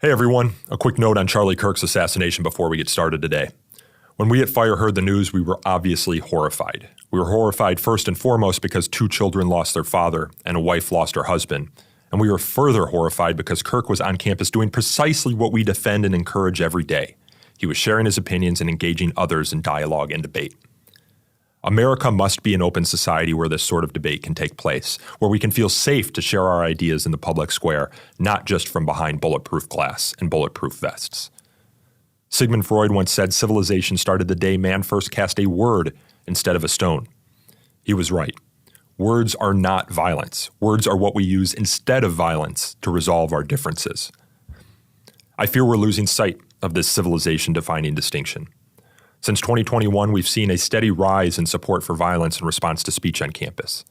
Hey everyone, a quick note on Charlie Kirk's assassination before we get started today. When we at Fire heard the news, we were obviously horrified. We were horrified first and foremost because 2 children lost their father and a wife lost her husband. And we were further horrified because Kirk was on campus doing precisely what we defend and encourage every day. He was sharing his opinions and engaging others in dialogue and debate. America must be an open society where this sort of debate can take place, where we can feel safe to share our ideas in the public square, not just from behind bulletproof glass and bulletproof vests. Sigmund Freud once said civilization started the day man first cast a word instead of a stone. He was right. Words are not violence. Words are what we use instead of violence to resolve our differences. I fear we're losing sight of this civilization-defining distinction. Since 2021, we've seen a steady rise in support for violence in response to speech on campus.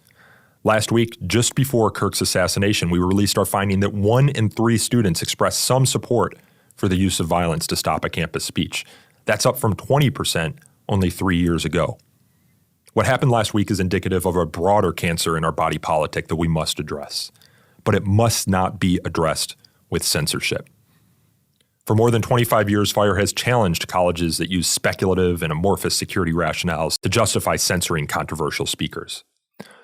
Last week, just before Kirk's assassination, we released our finding that 1 in 3 students expressed some support for the use of violence to stop a campus speech. That's up from 20% only 3 years ago. What happened last week is indicative of a broader cancer in our body politic that we must address. But it must not be addressed with censorship. For more than 25 years, Fire has challenged colleges that use speculative and amorphous security rationales to justify censoring controversial speakers.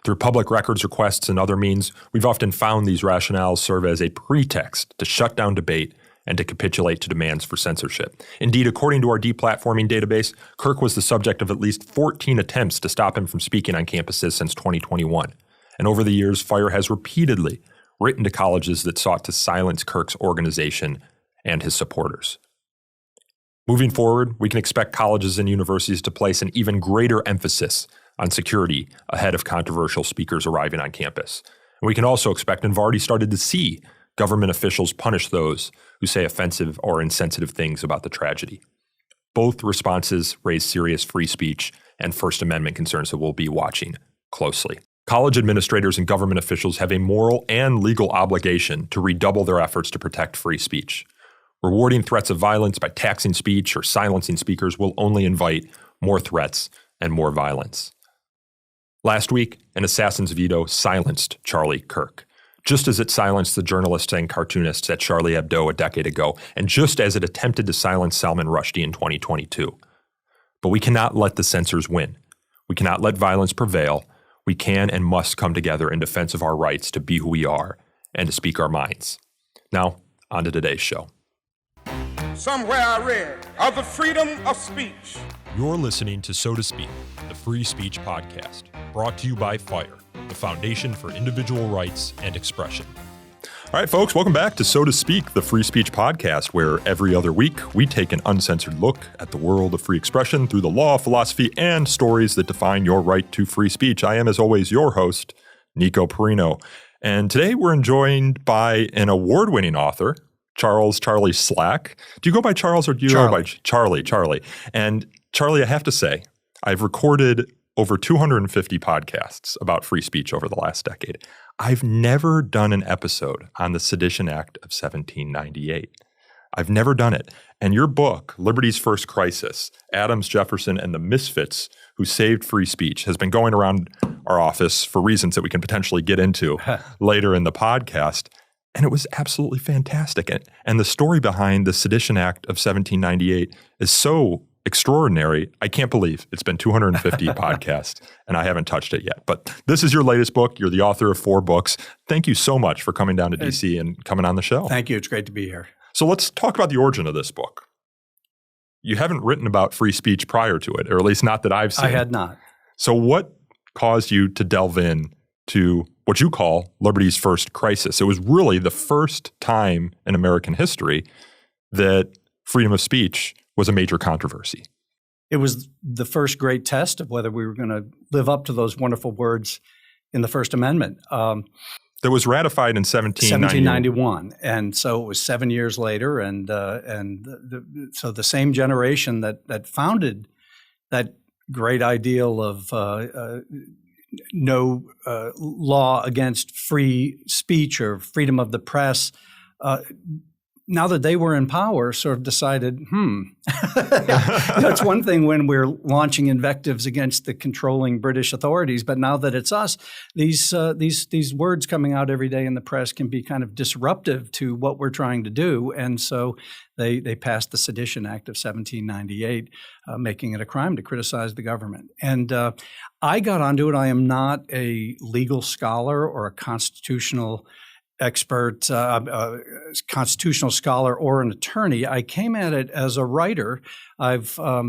Through public records requests and other means, we've often found these rationales serve as a pretext to shut down debate and to capitulate to demands for censorship. Indeed, according to our deplatforming database, Kirk was the subject of at least 14 attempts to stop him from speaking on campuses since 2021. And over the years, Fire has repeatedly written to colleges that sought to silence Kirk's organization and his supporters. Moving forward, we can expect colleges and universities to place an even greater emphasis on security ahead of controversial speakers arriving on campus. And we can also expect, and have already started to see, government officials punish those who say offensive or insensitive things about the tragedy. Both responses raise serious free speech and First Amendment concerns that we'll be watching closely. College administrators and government officials have a moral and legal obligation to redouble their efforts to protect free speech. Rewarding threats of violence by taxing speech or silencing speakers will only invite more threats and more violence. Last week, an assassin's veto silenced Charlie Kirk, just as it silenced the journalists and cartoonists at Charlie Hebdo a decade ago, and just as it attempted to silence Salman Rushdie in 2022. But we cannot let the censors win. We cannot let violence prevail. We can and must come together in defense of our rights to be who we are and to speak our minds. Now, on to today's show. Somewhere I read of the freedom of speech. You're listening to So to Speak, the Free Speech Podcast, brought to you by Fire, the Foundation for Individual Rights and Expression. All right, folks, welcome back to So to Speak, the Free Speech Podcast, where every other week we take an uncensored look at the world of free expression through the law, philosophy, and stories that define your right to free speech. I am, as always, your host, Nico Perino. And today we're joined by an award-winning author, Charlie Slack. Do you go by Charles or do you go by Charlie? And Charlie, I have to say, I've recorded over 250 podcasts about free speech over the last decade. I've never done an episode on the Sedition Act of 1798. I've never done it. And your book, Liberty's First Crisis, Adams, Jefferson, and the Misfits Who Saved Free Speech, has been going around our office for reasons that we can potentially get into later in the podcast. And it was absolutely fantastic. And the story behind the Sedition Act of 1798 is so extraordinary. I can't believe it's been 250 podcasts and I haven't touched it yet. But this is your latest book. You're the author of 4 books. Thank you so much for coming down to DC and coming on the show. Thank you. It's great to be here. So let's talk about the origin of this book. You haven't written about free speech prior to it, or at least not that I've seen. I had not. So what caused you to delve in to what you call Liberty's First Crisis? It was really the first time in American history that freedom of speech was a major controversy. It was the first great test of whether we were going to live up to those wonderful words in the First Amendment. That was ratified in 1791. And so it was 7 years later. So the same generation that founded that great ideal of no law against free speech or freedom of the press now that they were in power, sort of decided, it's one thing when we're launching invectives against the controlling British authorities, but now that it's us, these words coming out every day in the press can be kind of disruptive to what we're trying to do. And so they passed the Sedition Act of 1798, making it a crime to criticize the government. And I got onto it. I am not a legal scholar or a constitutional expert, constitutional scholar, or an attorney. I came at it as a writer. I've, I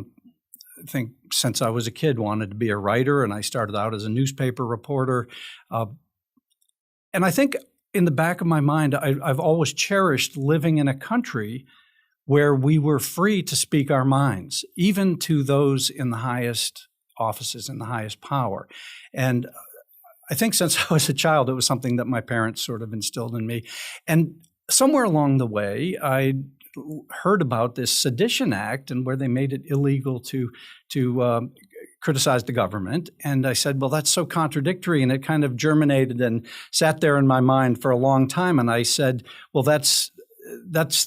think since I was a kid, wanted to be a writer, and I started out as a newspaper reporter. And I think in the back of my mind, I've always cherished living in a country where we were free to speak our minds, even to those in the highest offices, in the highest power. And I think since I was a child, it was something that my parents sort of instilled in me. And somewhere along the way, I heard about this Sedition Act and where they made it illegal to criticize the government. And I said, well, that's so contradictory. And it kind of germinated and sat there in my mind for a long time. And I said, well, that's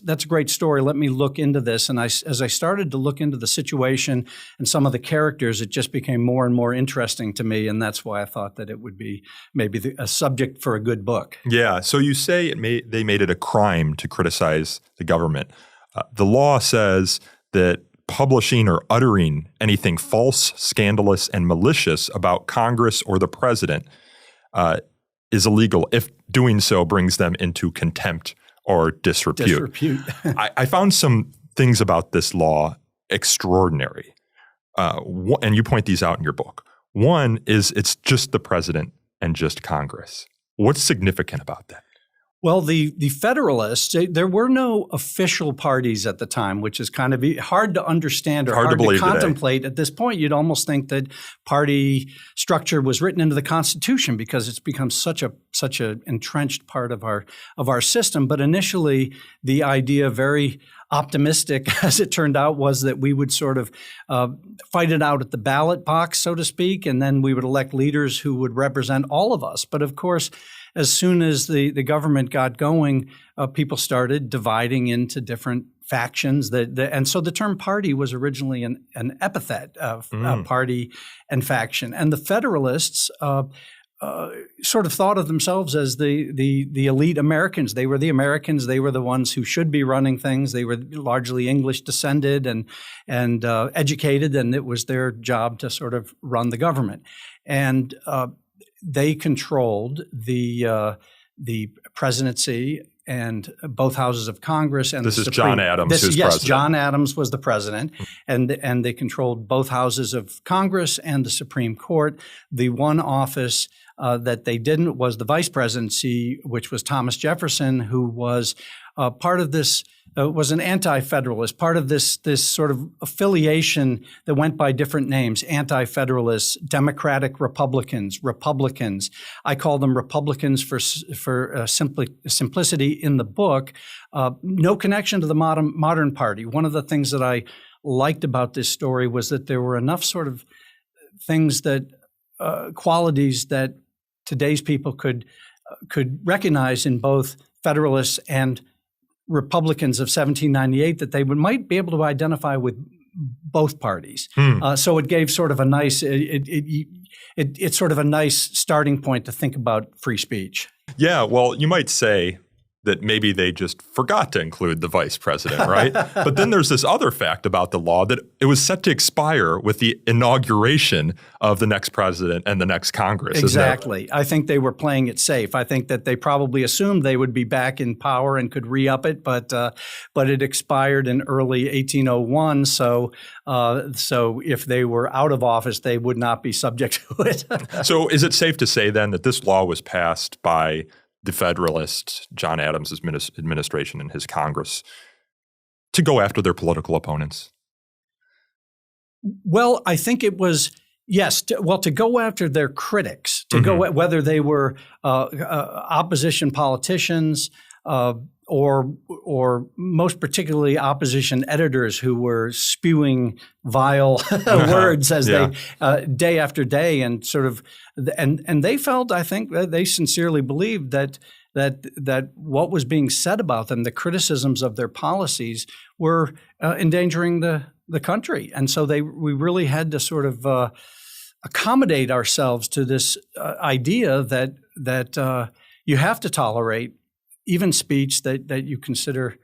a great story. Let me look into this. And as I started to look into the situation and some of the characters, it just became more and more interesting to me. And that's why I thought that it would be maybe a subject for a good book. Yeah. So you say they made it a crime to criticize the government. The law says that publishing or uttering anything false, scandalous, and malicious about Congress or the president is illegal if doing so brings them into contempt or disrepute. I found some things about this law extraordinary. And you point these out in your book. One is it's just the president and just Congress. What's significant about that? Well, the Federalists, there were no official parties at the time, which is kind of hard to understand or hard to contemplate. Today. At this point, you'd almost think that party structure was written into the Constitution because it's become such a entrenched part of our system. But initially, the idea, very optimistic as it turned out, was that we would sort of fight it out at the ballot box, so to speak, and then we would elect leaders who would represent all of us. But of course, as soon as the government got going, people started dividing into different factions. And so the term party was originally an epithet of party and faction. And the Federalists sort of thought of themselves as the elite Americans. They were the Americans. They were the ones who should be running things. They were largely English descended and educated, and it was their job to sort of run the government. And they controlled the presidency and both houses of Congress. And this is John Adams who's president. Yes, John Adams was the president, and they controlled both houses of Congress and the Supreme Court. The one office that they didn't was the vice presidency, which was Thomas Jefferson, who was part of this. Was an anti-federalist, part of this sort of affiliation that went by different names: anti-federalists, Democratic Republicans, Republicans. I call them Republicans for simplicity in the book. No connection to the modern party. One of the things that I liked about this story was that there were enough sort of things that qualities that today's people could recognize in both Federalists and Republicans of 1798 that they might be able to identify with both parties. So it gave sort of a nice it's sort of a nice starting point to think about free speech. Yeah, well, you might say that maybe they just forgot to include the vice president, right? But then there's this other fact about the law that it was set to expire with the inauguration of the next president and the next Congress. Exactly. I think they were playing it safe. I think that they probably assumed they would be back in power and could re-up it, but it expired in early 1801. So if they were out of office, they would not be subject to it. So is it safe to say then that this law was passed by the Federalists, John Adams' administration and his Congress, to go after their political opponents? Well, I think it was, yes, to go after their critics, to go whether they were opposition politicians or most particularly opposition editors who were spewing vile words as they day after day, and sort of and they felt, I think they sincerely believed that that what was being said about them, the criticisms of their policies, were endangering the country. And so we really had to sort of accommodate ourselves to this idea that you have to tolerate even speech that you consider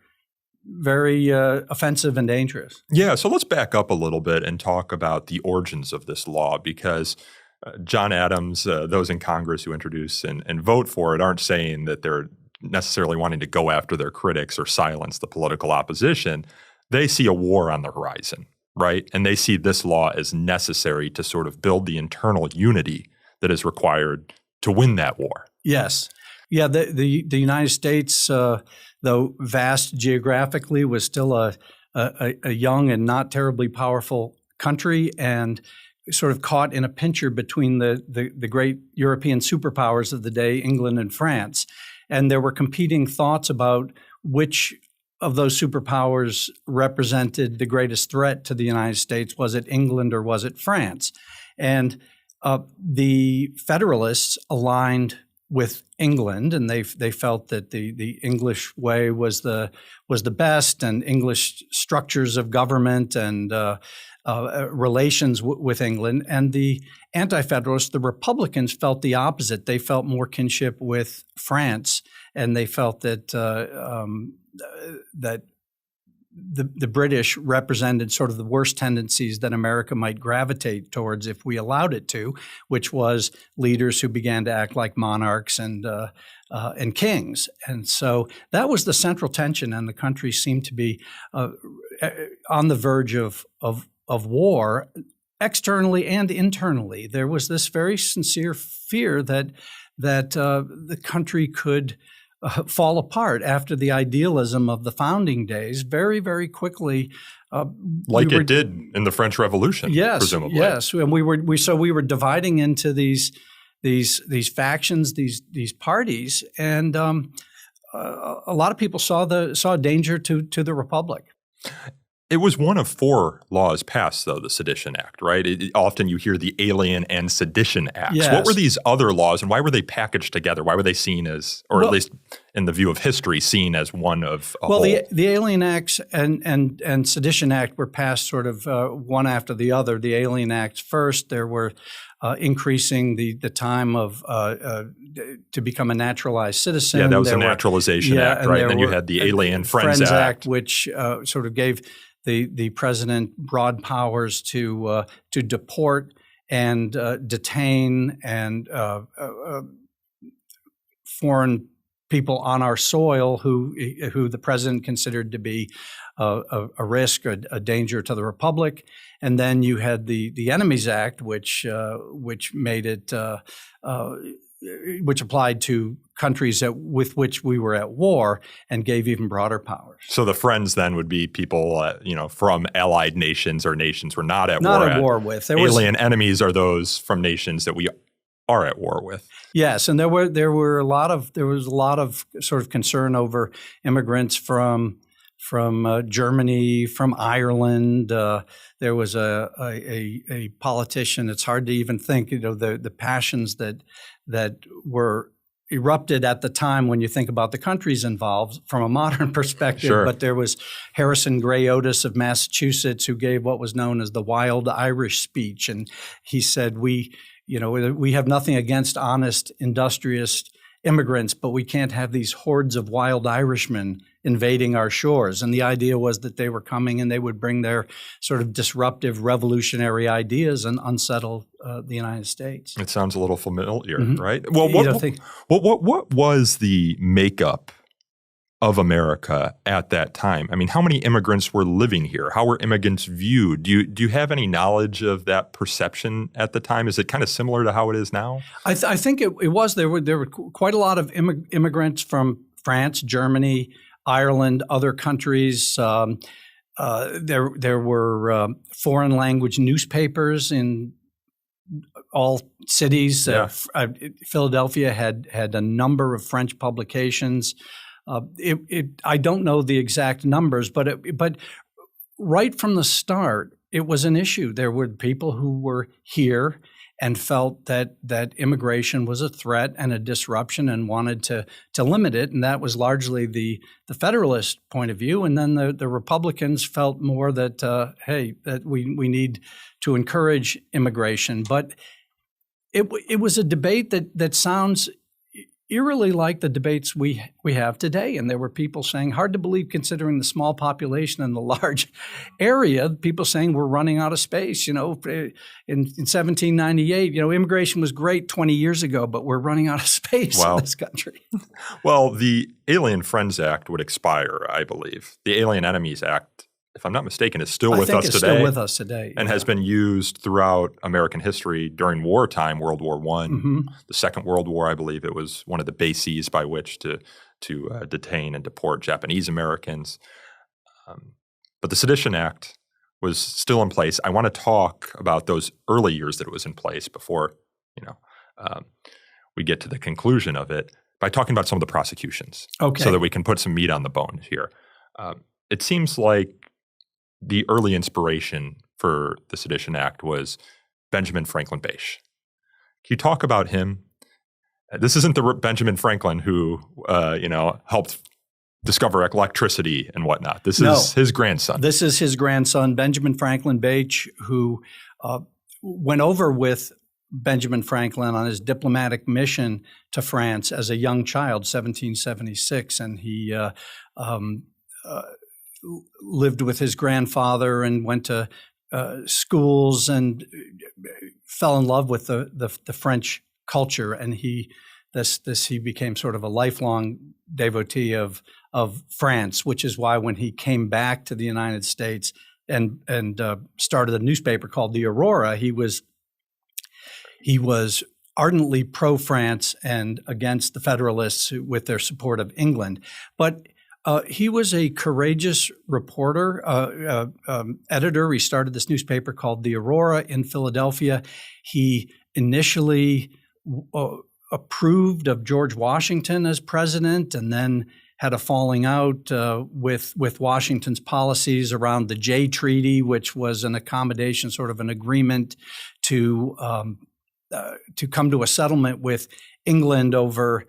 very offensive and dangerous. Yeah, so let's back up a little bit and talk about the origins of this law, because John Adams, those in Congress who introduce and vote for it, aren't saying that they're necessarily wanting to go after their critics or silence the political opposition. They see a war on the horizon, right? And they see this law as necessary to sort of build the internal unity that is required to win that war. Yes. Yeah, the United States, though vast geographically, was still a young and not terribly powerful country, and sort of caught in a pincher between the great European superpowers of the day, England and France. And there were competing thoughts about which of those superpowers represented the greatest threat to the United States. Was it England or was it France? And the Federalists aligned with England, and they felt that the English way was the best, and English structures of government and relations with England. And the Anti-Federalists, the Republicans, felt the opposite. They felt more kinship with France, and they felt that that the British represented sort of the worst tendencies that America might gravitate towards if we allowed it to, which was leaders who began to act like monarchs and kings. And so that was the central tension, and the country seemed to be on the verge of war, externally and internally. There was this very sincere fear that the country could fall apart after the idealism of the founding days very, very quickly. It did in the French Revolution, presumably. Yes, and we were dividing into these factions, these parties, and a lot of people saw a danger to the Republic. It was one of 4 laws passed, though, the Sedition Act, right? Often you hear the Alien and Sedition Acts. Yes. What were these other laws, and why were they packaged together? Why were they seen as, or at least in the view of history, seen as one of a whole? The Alien Acts and Sedition Act were passed sort of one after the other. The Alien Acts first. There were increasing the time of to become a naturalized citizen. Yeah, that was a naturalization act, right? And then you had the Alien Friends Act, which sort of gave the president broad powers to deport and detain and foreign people on our soil who the president considered to be a risk, a danger to the republic. And then you had the Enemies Act, which made it which applied to countries with which we were at war and gave even broader powers. So the friends then would be people, from allied nations or nations we're not at war with. Alien enemies are those from nations that we are at war with. Yes, and there was a lot of sort of concern over immigrants from Germany, from Ireland. There was a politician. It's hard to even think. The passions that were erupted at the time when you think about the countries involved from a modern perspective. Sure. But there was Harrison Gray Otis of Massachusetts who gave what was known as the Wild Irish speech, and he said, we have nothing against honest, industrious immigrants, but we can't have these hordes of wild Irishmen invading our shores. And the idea was that they were coming and they would bring their sort of disruptive revolutionary ideas and unsettle the United States. It sounds a little familiar, Mm-hmm. right? Well, what was the makeup of America at that time? I mean, how many immigrants were living here? How were immigrants viewed? Do you have any knowledge of that perception at the time? Is it kind of similar to how it is now? I think it was. There were quite a lot of immigrants from France, Germany, Ireland, other countries. There were foreign language newspapers in all cities. Yeah. Philadelphia had a number of French publications. I don't know the exact numbers, but right from the start, it was an issue. There were people who were here and felt that immigration was a threat and a disruption and wanted to limit it. And that was largely the Federalist point of view. And then the Republicans felt more that, hey, that we need to encourage immigration. But it was a debate that sounds eerily like the debates we have today. And there were people saying, hard to believe considering the small population and the large area, people saying we're running out of space. In 1798, immigration was great 20 years ago, but we're running out of space in this country. Well, the Alien Friends Act would expire, I believe. The Alien Enemies Act, if I'm not mistaken, is still with us today. Still with us today. And has been used throughout American history during wartime, World War I, the Second World War, I believe it was one of the bases by which to detain and deport Japanese Americans. But the Sedition Act was still in place. I want to talk about those early years that it was in place before we get to the conclusion of it by talking about some of the prosecutions, so that we can put some meat on the bone here. It seems like the early inspiration for the Sedition Act was Benjamin Franklin Bache. Can you talk about him? This isn't the Benjamin Franklin who, helped discover electricity and whatnot. This is his grandson. This is his grandson, Benjamin Franklin Bache, who went over with Benjamin Franklin on his diplomatic mission to France as a young child, 1776, and he lived with his grandfather and went to schools and fell in love with the French culture. And he became sort of a lifelong devotee of France, which is why when he came back to the United States and started a newspaper called the Aurora, he was ardently pro-France and against the Federalists with their support of England. But he was a courageous reporter, editor. He started this newspaper called the Aurora in Philadelphia. He initially approved of George Washington as president, and then had a falling out with Washington's policies around the Jay Treaty, which was an accommodation, sort of an agreement to come to a settlement with England over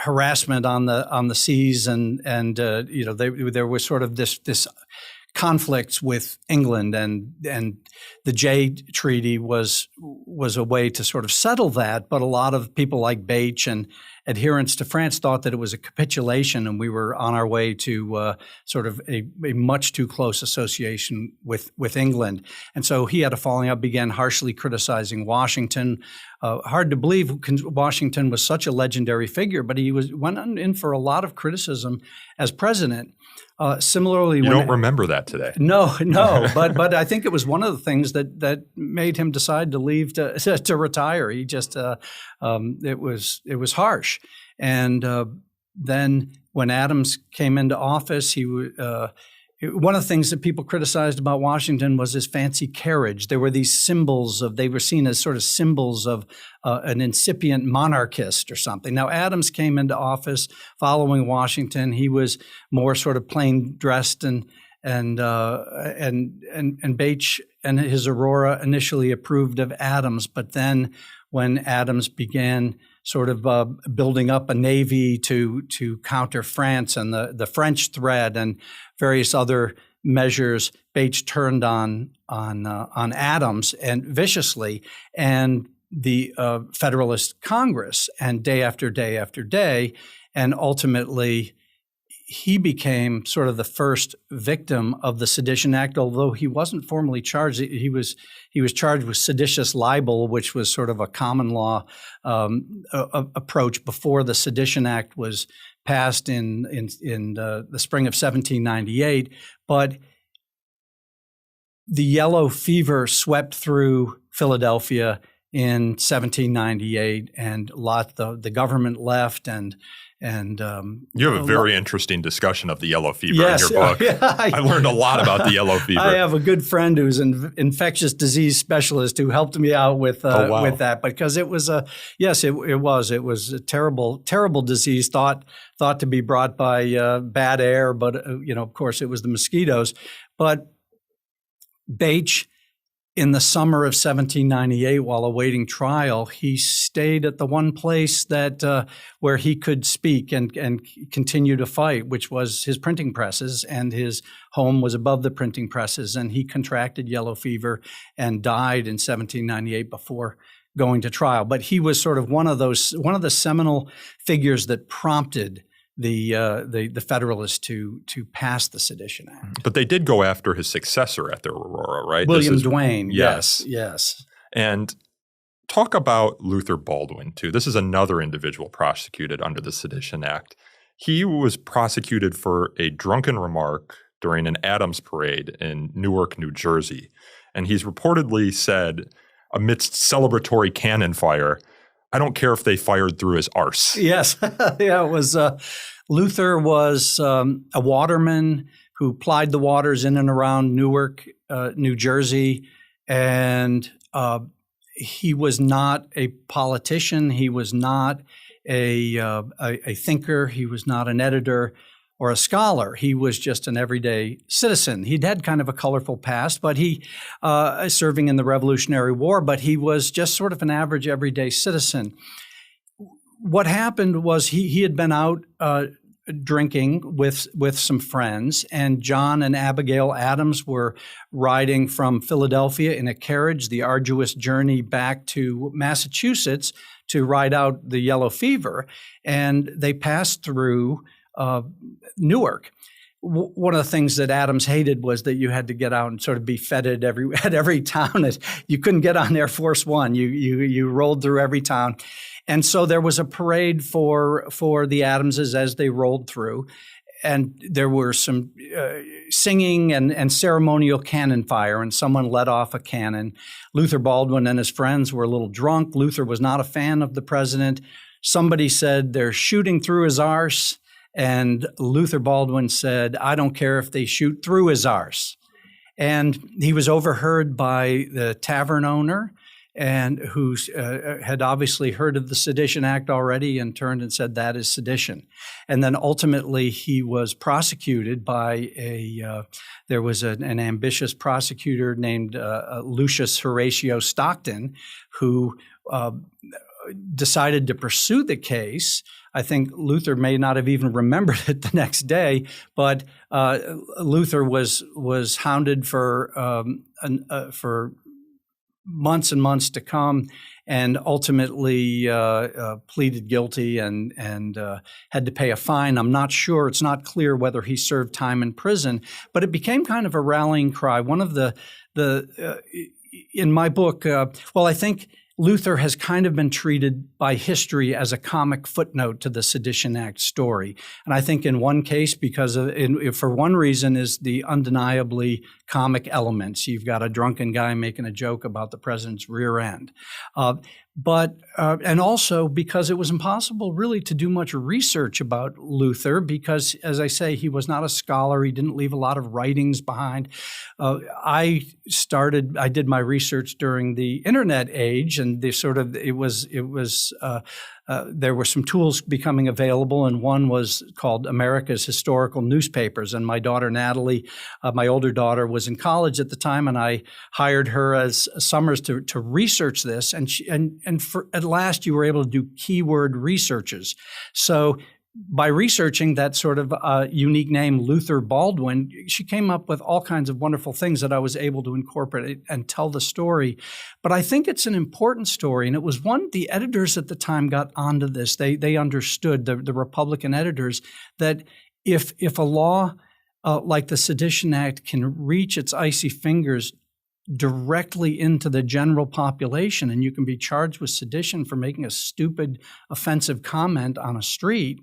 harassment on the seas, and there was sort of this conflicts with England, and the Jay Treaty was a way to sort of settle that. But a lot of people like Bache and adherents to France thought that it was a capitulation, and we were on our way to sort of a much too close association with England. And so he had a falling out, began harshly criticizing Washington. Hard to believe Washington was such a legendary figure, but he went in for a lot of criticism as president. Similarly, you don't remember that today. No, but I think it was one of the things that made him decide to leave to retire. He just it was harsh, and then when Adams came into office, one of the things that people criticized about Washington was his fancy carriage. There were these symbols they were seen as sort of symbols of an incipient monarchist or something. Now, Adams came into office following Washington. He was more sort of plain dressed, and Bache and his Aurora initially approved of Adams, but then when Adams began sort of building up a navy to counter France and the French threat and various other measures, Bache turned on Adams and viciously, and the Federalist Congress, and day after day after day, and ultimately he became sort of the first victim of the Sedition Act, although he wasn't formally charged. He was charged with seditious libel, which was sort of a common law approach before the Sedition Act was passed in the spring of 1798. But the yellow fever swept through Philadelphia in 1798, and the government left, and you have a very interesting discussion of the yellow fever in your book. I learned a lot about the yellow fever. I have a good friend who's an infectious disease specialist who helped me out with that, because it was it was a terrible disease thought to be brought by bad air, but of course it was the mosquitoes. But Bache in the summer of 1798, while awaiting trial, he stayed at the one place that where he could speak and continue to fight, which was his printing presses, and his home was above the printing presses. And he contracted yellow fever and died in 1798 before going to trial. But he was sort of one of the seminal figures that prompted the Federalists to pass the Sedition Act. But they did go after his successor at the Aurora, right? William Duane. Yes. Yes. And talk about Luther Baldwin, too. This is another individual prosecuted under the Sedition Act. He was prosecuted for a drunken remark during an Adams parade in Newark, New Jersey. And he's reportedly said, amidst celebratory cannon fire, "I don't care if they fired through his arse." Yes. Yeah, it was Luther was a waterman who plied the waters in and around Newark, New Jersey, and he was not a politician. He was not a thinker. He was not an editor or a scholar. He was just an everyday citizen. He'd had kind of a colorful past, but he serving in the Revolutionary War, but he was just sort of an average everyday citizen. What happened was he had been out drinking with some friends, and John and Abigail Adams were riding from Philadelphia in a carriage, the arduous journey back to Massachusetts to ride out the yellow fever, and they passed through Newark. One of the things that Adams hated was that you had to get out and sort of be feted at every town. You couldn't get on Air Force One. You rolled through every town. And so there was a parade for the Adamses as they rolled through. And there were some singing and ceremonial cannon fire, and someone let off a cannon. Luther Baldwin and his friends were a little drunk. Luther was not a fan of the president. Somebody said, "They're shooting through his arse." And Luther Baldwin said, "I don't care if they shoot through his arse." And he was overheard by the tavern owner, and who had obviously heard of the Sedition Act already and turned and said, "That is sedition." And then ultimately he was prosecuted by there was an ambitious prosecutor named Lucius Horatio Stockton, who decided to pursue the case. I think Luther may not have even remembered it the next day, but Luther was hounded for months and months to come, and ultimately pleaded guilty and had to pay a fine. I'm not sure; it's not clear whether he served time in prison, but it became kind of a rallying cry. One of the in my book, I think Luther has kind of been treated by history as a comic footnote to the Sedition Act story. And I think in one case, for one reason, is the undeniably comic elements. You've got a drunken guy making a joke about the president's rear end. And also because it was impossible really to do much research about Luther because, as I say, he was not a scholar. He didn't leave a lot of writings behind. I did my research during the internet age, and there were some tools becoming available, and one was called America's Historical Newspapers. And my daughter, Natalie, my older daughter, was in college at the time, and I hired her as summers to research this. At last, you were able to do keyword researches. So by researching that sort of unique name, Luther Baldwin, she came up with all kinds of wonderful things that I was able to incorporate and tell the story. But I think it's an important story, and it was one the editors at the time got onto this. They understood, the Republican editors, that if a law like the Sedition Act can reach its icy fingers directly into the general population, and you can be charged with sedition for making a stupid, offensive comment on a street,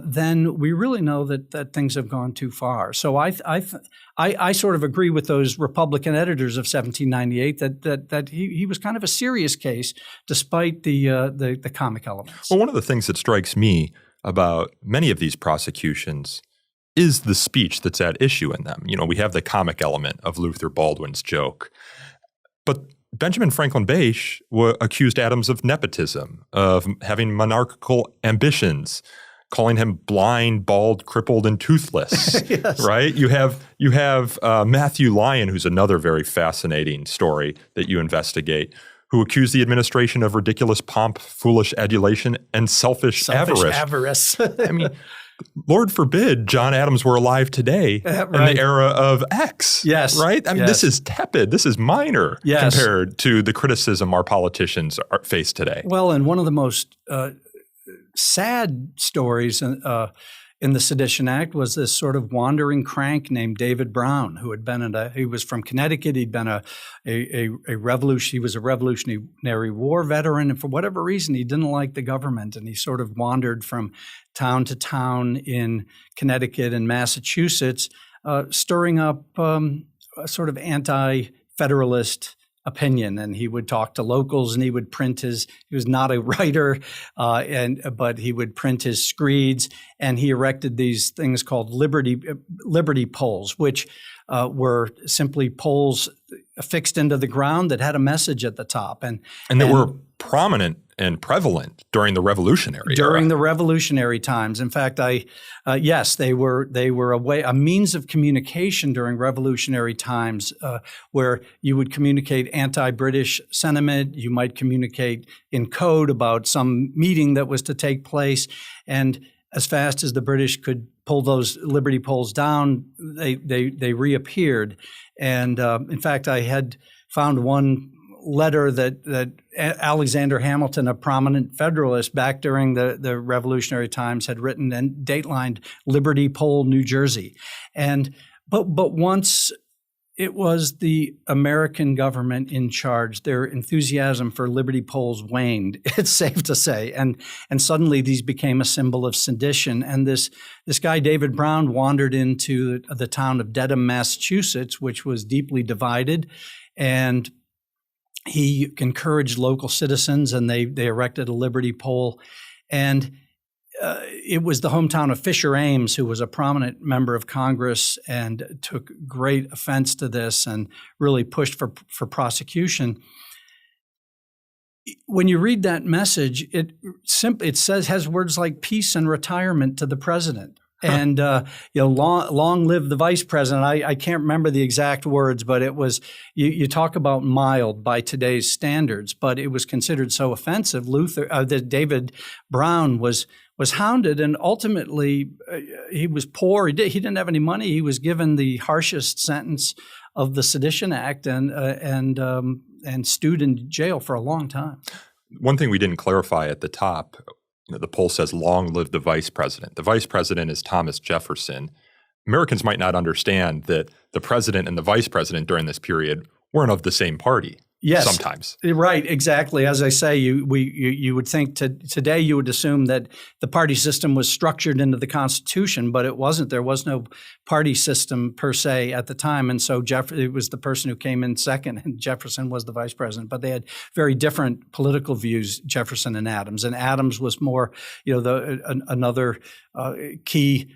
then we really know that things have gone too far. So I sort of agree with those Republican editors of 1798 that he was kind of a serious case, despite the comic elements. Well, one of the things that strikes me about many of these prosecutions is the speech that's at issue in them. You know, we have the comic element of Luther Baldwin's joke. But Benjamin Franklin Bache accused Adams of nepotism, of having monarchical ambitions, calling him blind, bald, crippled, and toothless. Yes. Right? You have Matthew Lyon, who's another very fascinating story that you investigate, who accused the administration of ridiculous pomp, foolish adulation, and selfish avarice. I mean, Lord forbid John Adams were alive today in the era of X. Yes. Right? I mean, this is tepid. This is minor compared to the criticism our politicians face today. Well, and one of the most sad stories in the Sedition Act was this sort of wandering crank named David Brown, who had been he was from Connecticut. He'd been he was a Revolutionary War veteran, and for whatever reason, he didn't like the government, and he sort of wandered from town to town in Connecticut and Massachusetts, stirring up a sort of anti-federalist opinion, and he would talk to locals, and he would print he was not a writer, but he would print his screeds, and he erected these things called liberty poles, which were simply poles affixed into the ground that had a message at the top, and they were prominent and prevalent during the Revolutionary era. The Revolutionary times. In fact, yes, they were a means of communication during Revolutionary times, where you would communicate anti-British sentiment. You might communicate in code about some meeting that was to take place, and as fast as the British could pull those liberty poles down, they reappeared. And in fact, I had found one letter that Alexander Hamilton, a prominent Federalist back during the Revolutionary times, had written and datelined Liberty Pole, New Jersey. But once it was the American government in charge, their enthusiasm for liberty poles waned, it's safe to say. And suddenly these became a symbol of sedition. And this guy, David Brown, wandered into the town of Dedham, Massachusetts, which was deeply divided. And he encouraged local citizens, and they erected a liberty pole. And it was the hometown of Fisher Ames, who was a prominent member of Congress and took great offense to this and really pushed for prosecution. When you read that message, it has words like peace and retirement to the president. And long live the vice president. I can't remember the exact words, but it was you talk about mild by today's standards, but it was considered so offensive. That David Brown was hounded, and ultimately he was poor. He didn't have any money. He was given the harshest sentence of the Sedition Act and stewed in jail for a long time. One thing we didn't clarify at the top. The poll says, long live the vice president. The vice president is Thomas Jefferson. Americans might not understand that the president and the vice president during this period weren't of the same party. Yes, sometimes. Right, exactly. As I say, you would think today you would assume that the party system was structured into the Constitution, but it wasn't. There was no party system per se at the time, and so it was the person who came in second, and Jefferson was the vice president. But they had very different political views, Jefferson and Adams. And Adams was more, another key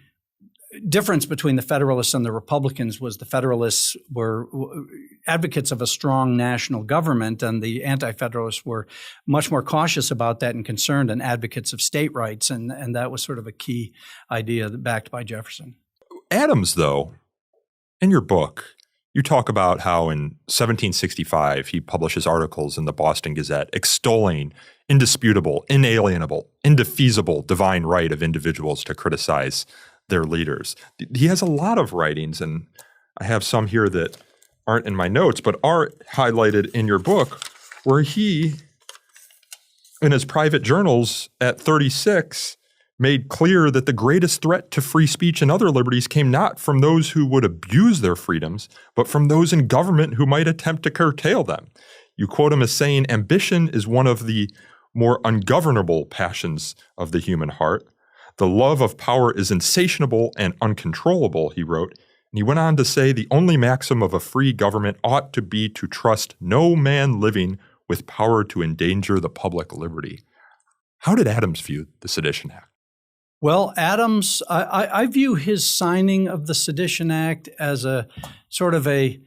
difference between the Federalists and the Republicans was the Federalists were advocates of a strong national government, and the Anti-Federalists were much more cautious about that and concerned and advocates of state rights, and that was sort of a key idea backed by Jefferson. Adams, though, in your book, you talk about how in 1765 he publishes articles in the Boston Gazette extolling indisputable, inalienable, indefeasible divine right of individuals to criticize their leaders. He has a lot of writings, and I have some here that aren't in my notes, but are highlighted in your book, where he, in his private journals at 36, made clear that the greatest threat to free speech and other liberties came not from those who would abuse their freedoms, but from those in government who might attempt to curtail them. You quote him as saying, ambition is one of the more ungovernable passions of the human heart. The love of power is insatiable and uncontrollable, he wrote. And he went on to say the only maxim of a free government ought to be to trust no man living with power to endanger the public liberty. How did Adams view the Sedition Act? Well, Adams, I view his signing of the Sedition Act as a sort of a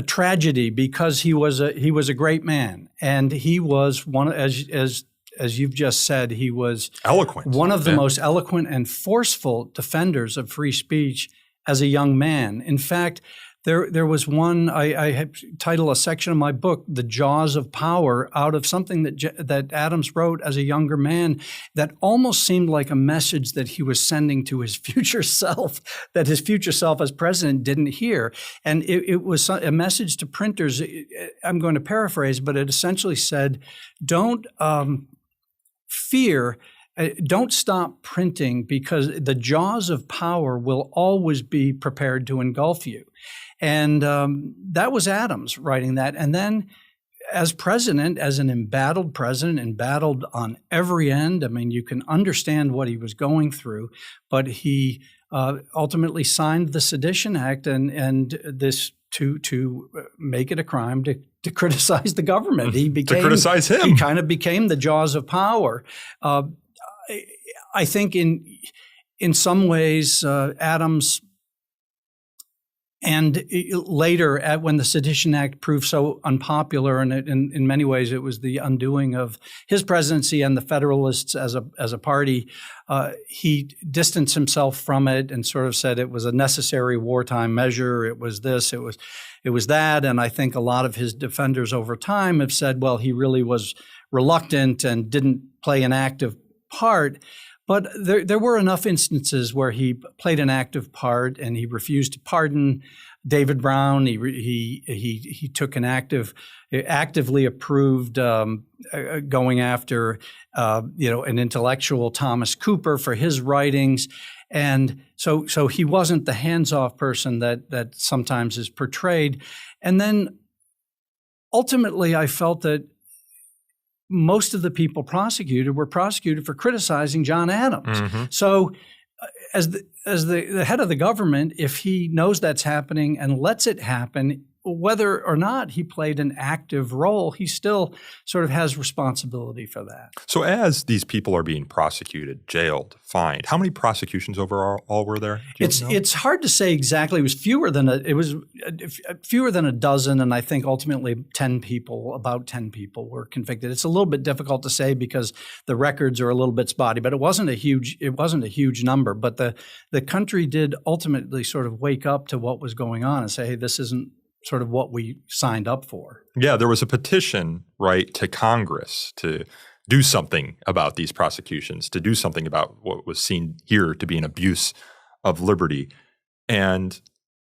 tragedy, because he was a great man, and he was one, as as you've just said, he was eloquent. One of the most eloquent and forceful defenders of free speech as a young man. In fact, there was one, I title a section of my book, The Jaws of Power, out of something that Adams wrote as a younger man that almost seemed like a message that he was sending to his future self, that his future self as president didn't hear. And it was a message to printers. I'm going to paraphrase, but it essentially said, don't fear. Don't stop printing, because the jaws of power will always be prepared to engulf you. And that was Adams writing that. And then as president, as an embattled president, embattled on every end, I mean, you can understand what he was going through, but he ultimately signed the Sedition Act and this to make it a crime to criticize the government. He became, to criticize him. He kind of became the jaws of power. I think in some ways, Adams, and later, when the Sedition Act proved so unpopular, and in many ways it was the undoing of his presidency and the Federalists as a party, he distanced himself from it and sort of said it was a necessary wartime measure. It was this, it was that, and I think a lot of his defenders over time have said, well, he really was reluctant and didn't play an active part. But there were enough instances where he played an active part, and he refused to pardon David Brown. He took an actively approved going after an intellectual, Thomas Cooper, for his writings, and so he wasn't the hands-off person that sometimes is portrayed. And then ultimately, I felt that most of the people prosecuted were prosecuted for criticizing John Adams. Mm-hmm. So as the head of the government, if he knows that's happening and lets it happen, whether or not he played an active role, he still sort of has responsibility for that. So as these people are being prosecuted, jailed, fined, how many prosecutions overall were there? It's hard to say exactly. It was fewer than a dozen, and I think ultimately about 10 people were convicted. It's a little bit difficult to say because the records are a little bit spotty, but it wasn't a huge number. But the country did ultimately sort of wake up to what was going on and say, hey, this isn't sort of what we signed up for. Yeah, there was a petition, right, to Congress to do something about these prosecutions, to do something about what was seen here to be an abuse of liberty. And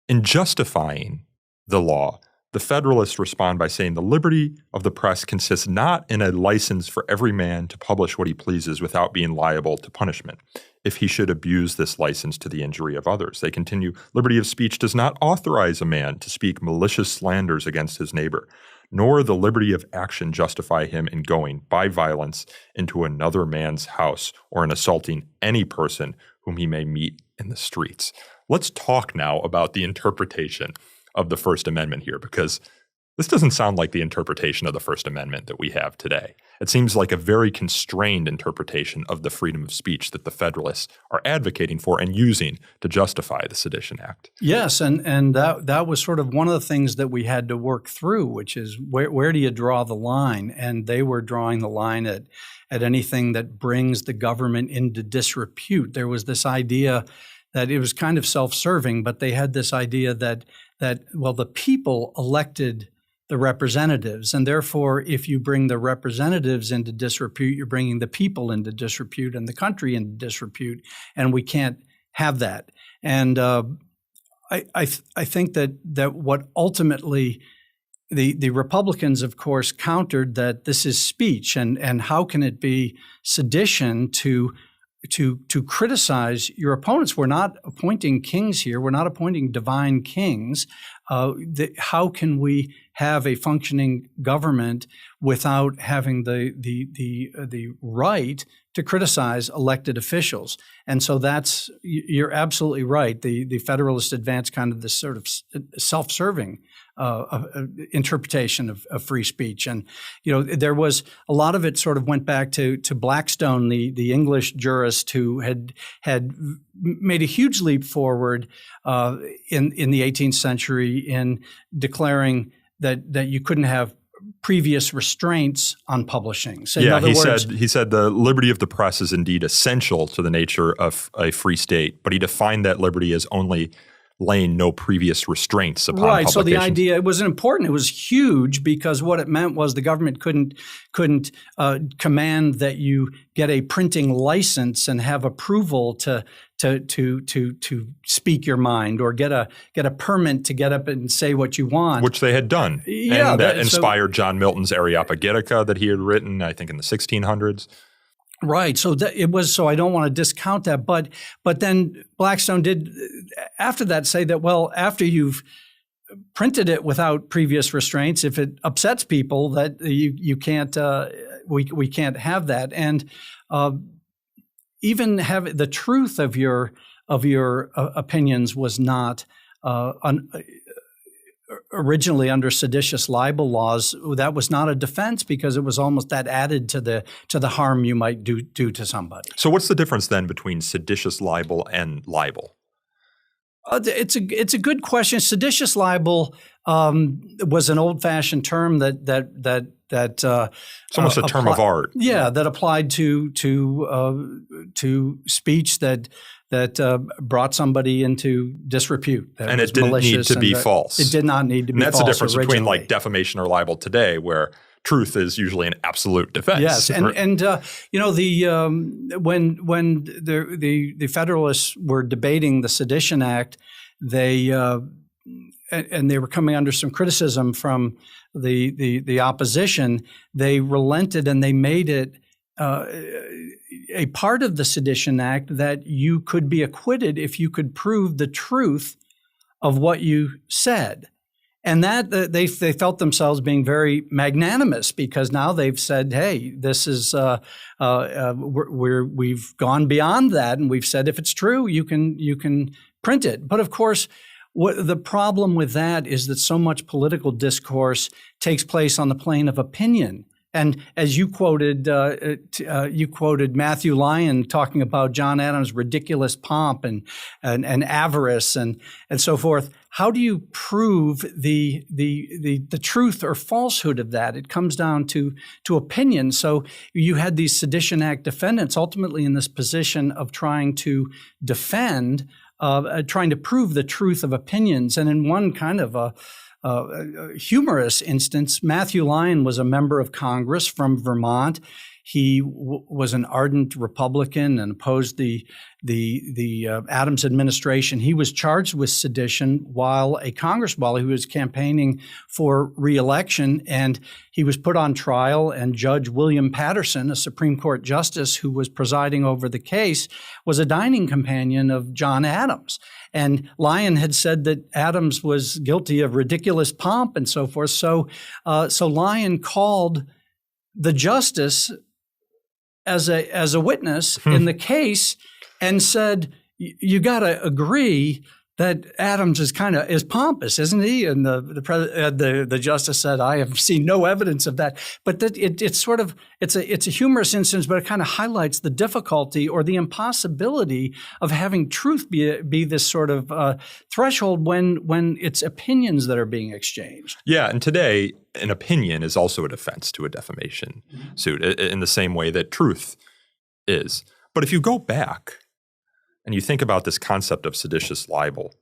in justifying the law, the Federalists respond by saying the liberty of the press consists not in a license for every man to publish what he pleases without being liable to punishment if he should abuse this license to the injury of others. They continue, liberty of speech does not authorize a man to speak malicious slanders against his neighbor, nor the liberty of action justify him in going by violence into another man's house or in assaulting any person whom he may meet in the streets. Let's talk now about the interpretation of the First Amendment here, because this doesn't sound like the interpretation of the First Amendment that we have today. It seems like a very constrained interpretation of the freedom of speech that the Federalists are advocating for and using to justify the Sedition Act. Yes, and that was sort of one of the things that we had to work through, which is where do you draw the line? And they were drawing the line at anything that brings the government into disrepute. There was this idea that it was kind of self-serving, but they had this idea that the people elected the representatives, and therefore, if you bring the representatives into disrepute, you're bringing the people into disrepute and the country into disrepute, and we can't have that. And I think that what ultimately the Republicans, of course, countered that this is speech, and how can it be sedition to criticize your opponents? We're not appointing kings here. We're not appointing divine kings. How can we have a functioning government without having the right to criticize elected officials? And so you're absolutely right. The Federalists advanced kind of this sort of self-serving interpretation of free speech. And, there was a lot of it sort of went back to Blackstone, the English jurist who had made a huge leap forward in the 18th century in declaring that you couldn't have previous restraints on publishing. So he said the liberty of the press is indeed essential to the nature of a free state, but he defined that liberty as only laying no previous restraints upon right. publication. So the idea, it was important. It was huge because what it meant was the government couldn't command that you get a printing license and have approval to speak your mind, or get a permit to get up and say what you want, which they had done. Yeah, and that inspired John Milton's Areopagitica that he had written, I think, in the 1600s. Right. So it was. So I don't want to discount that, but then Blackstone did after that say that, well, after you've printed it without previous restraints, if it upsets people, that you can't we can't have that, and even have the truth of your opinions was not originally under seditious libel laws. That was not a defense because it was almost that added to the harm you might do to somebody. So what's the difference then between seditious libel and libel? It's a good question. Seditious libel was an old-fashioned term that it's almost a term of art. Yeah, that applied to speech that brought somebody into disrepute. And it didn't need to be false. It did not need to be false. And that's the difference originally. between like defamation or libel today, where truth is usually an absolute defense. Yes, and when the Federalists were debating the Sedition Act, they were coming under some criticism from the opposition. They relented and they made it a part of the Sedition Act that you could be acquitted if you could prove the truth of what you said. And that they felt themselves being very magnanimous because now they've said, hey, this is we've gone beyond that, and we've said if it's true, you can print it. But of course, the problem with that is that so much political discourse takes place on the plane of opinion. And as you quoted Matthew Lyon talking about John Adams' ridiculous pomp and avarice and so forth. How do you prove the truth or falsehood of that? It comes down to opinion. So you had these Sedition Act defendants ultimately in this position of trying to defend, trying to prove the truth of opinions. And in one kind of a humorous instance, Matthew Lyon was a member of Congress from Vermont. He was an ardent Republican and opposed the Adams administration. He was charged with sedition while he was campaigning for re-election, and he was put on trial. And Judge William Patterson, a Supreme Court justice who was presiding over the case, was a dining companion of John Adams. And Lyon had said that Adams was guilty of ridiculous pomp and so forth. So Lyon called the justice as a witness in the case and said, "You got to agree that Adams is pompous, isn't he?" And the justice said, "I have seen no evidence of that." But it's a humorous instance, but it kind of highlights the difficulty or the impossibility of having truth be this sort of threshold when it's opinions that are being exchanged. Yeah, and today an opinion is also a defense to a defamation suit in the same way that truth is. But if you go back and you think about this concept of seditious libel,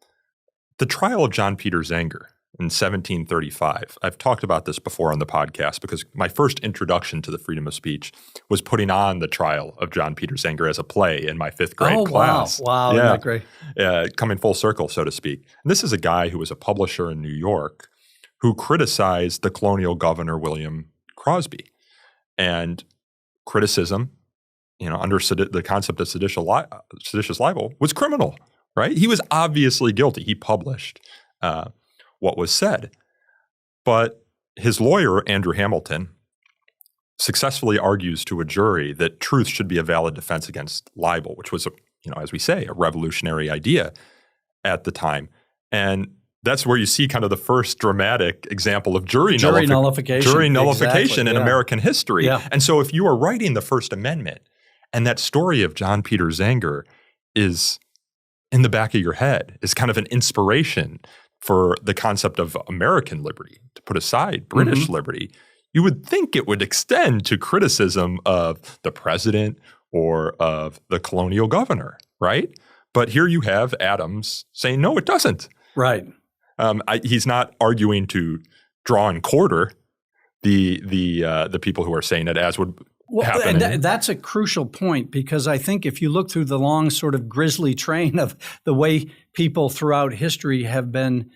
the trial of John Peter Zenger in 1735, I've talked about this before on the podcast because my first introduction to the freedom of speech was putting on the trial of John Peter Zenger as a play in my fifth grade class. Wow, yeah. Isn't that great? Coming full circle, so to speak. And this is a guy who was a publisher in New York who criticized the colonial governor, William Crosby. And criticism, under the concept of seditious libel was criminal, right? He was obviously guilty. He published what was said. But his lawyer, Andrew Hamilton, successfully argues to a jury that truth should be a valid defense against libel, which was, as we say, a revolutionary idea at the time. And that's where you see kind of the first dramatic example of jury nullification exactly, in American history. Yeah. And so if you are writing the First Amendment and that story of John Peter Zenger is in the back of your head, is kind of an inspiration for the concept of American liberty, to put aside British liberty, you would think it would extend to criticism of the president or of the colonial governor, right? But here you have Adams saying, no, it doesn't. Right. He's not arguing to draw and quarter the people who are saying it, as would happen. And that's a crucial point, because I think if you look through the long sort of grisly train of the way people throughout history have been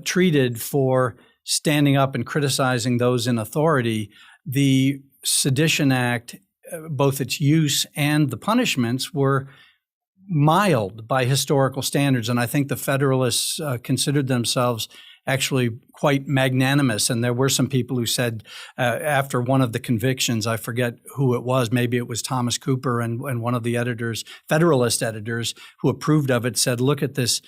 treated for standing up and criticizing those in authority, the Sedition Act, both its use and the punishments, were mild by historical standards. And I think the Federalists considered themselves actually quite magnanimous. And there were some people who said after one of the convictions, I forget who it was, maybe it was Thomas Cooper and one of the editors, Federalist editors who approved of it, said, look at this,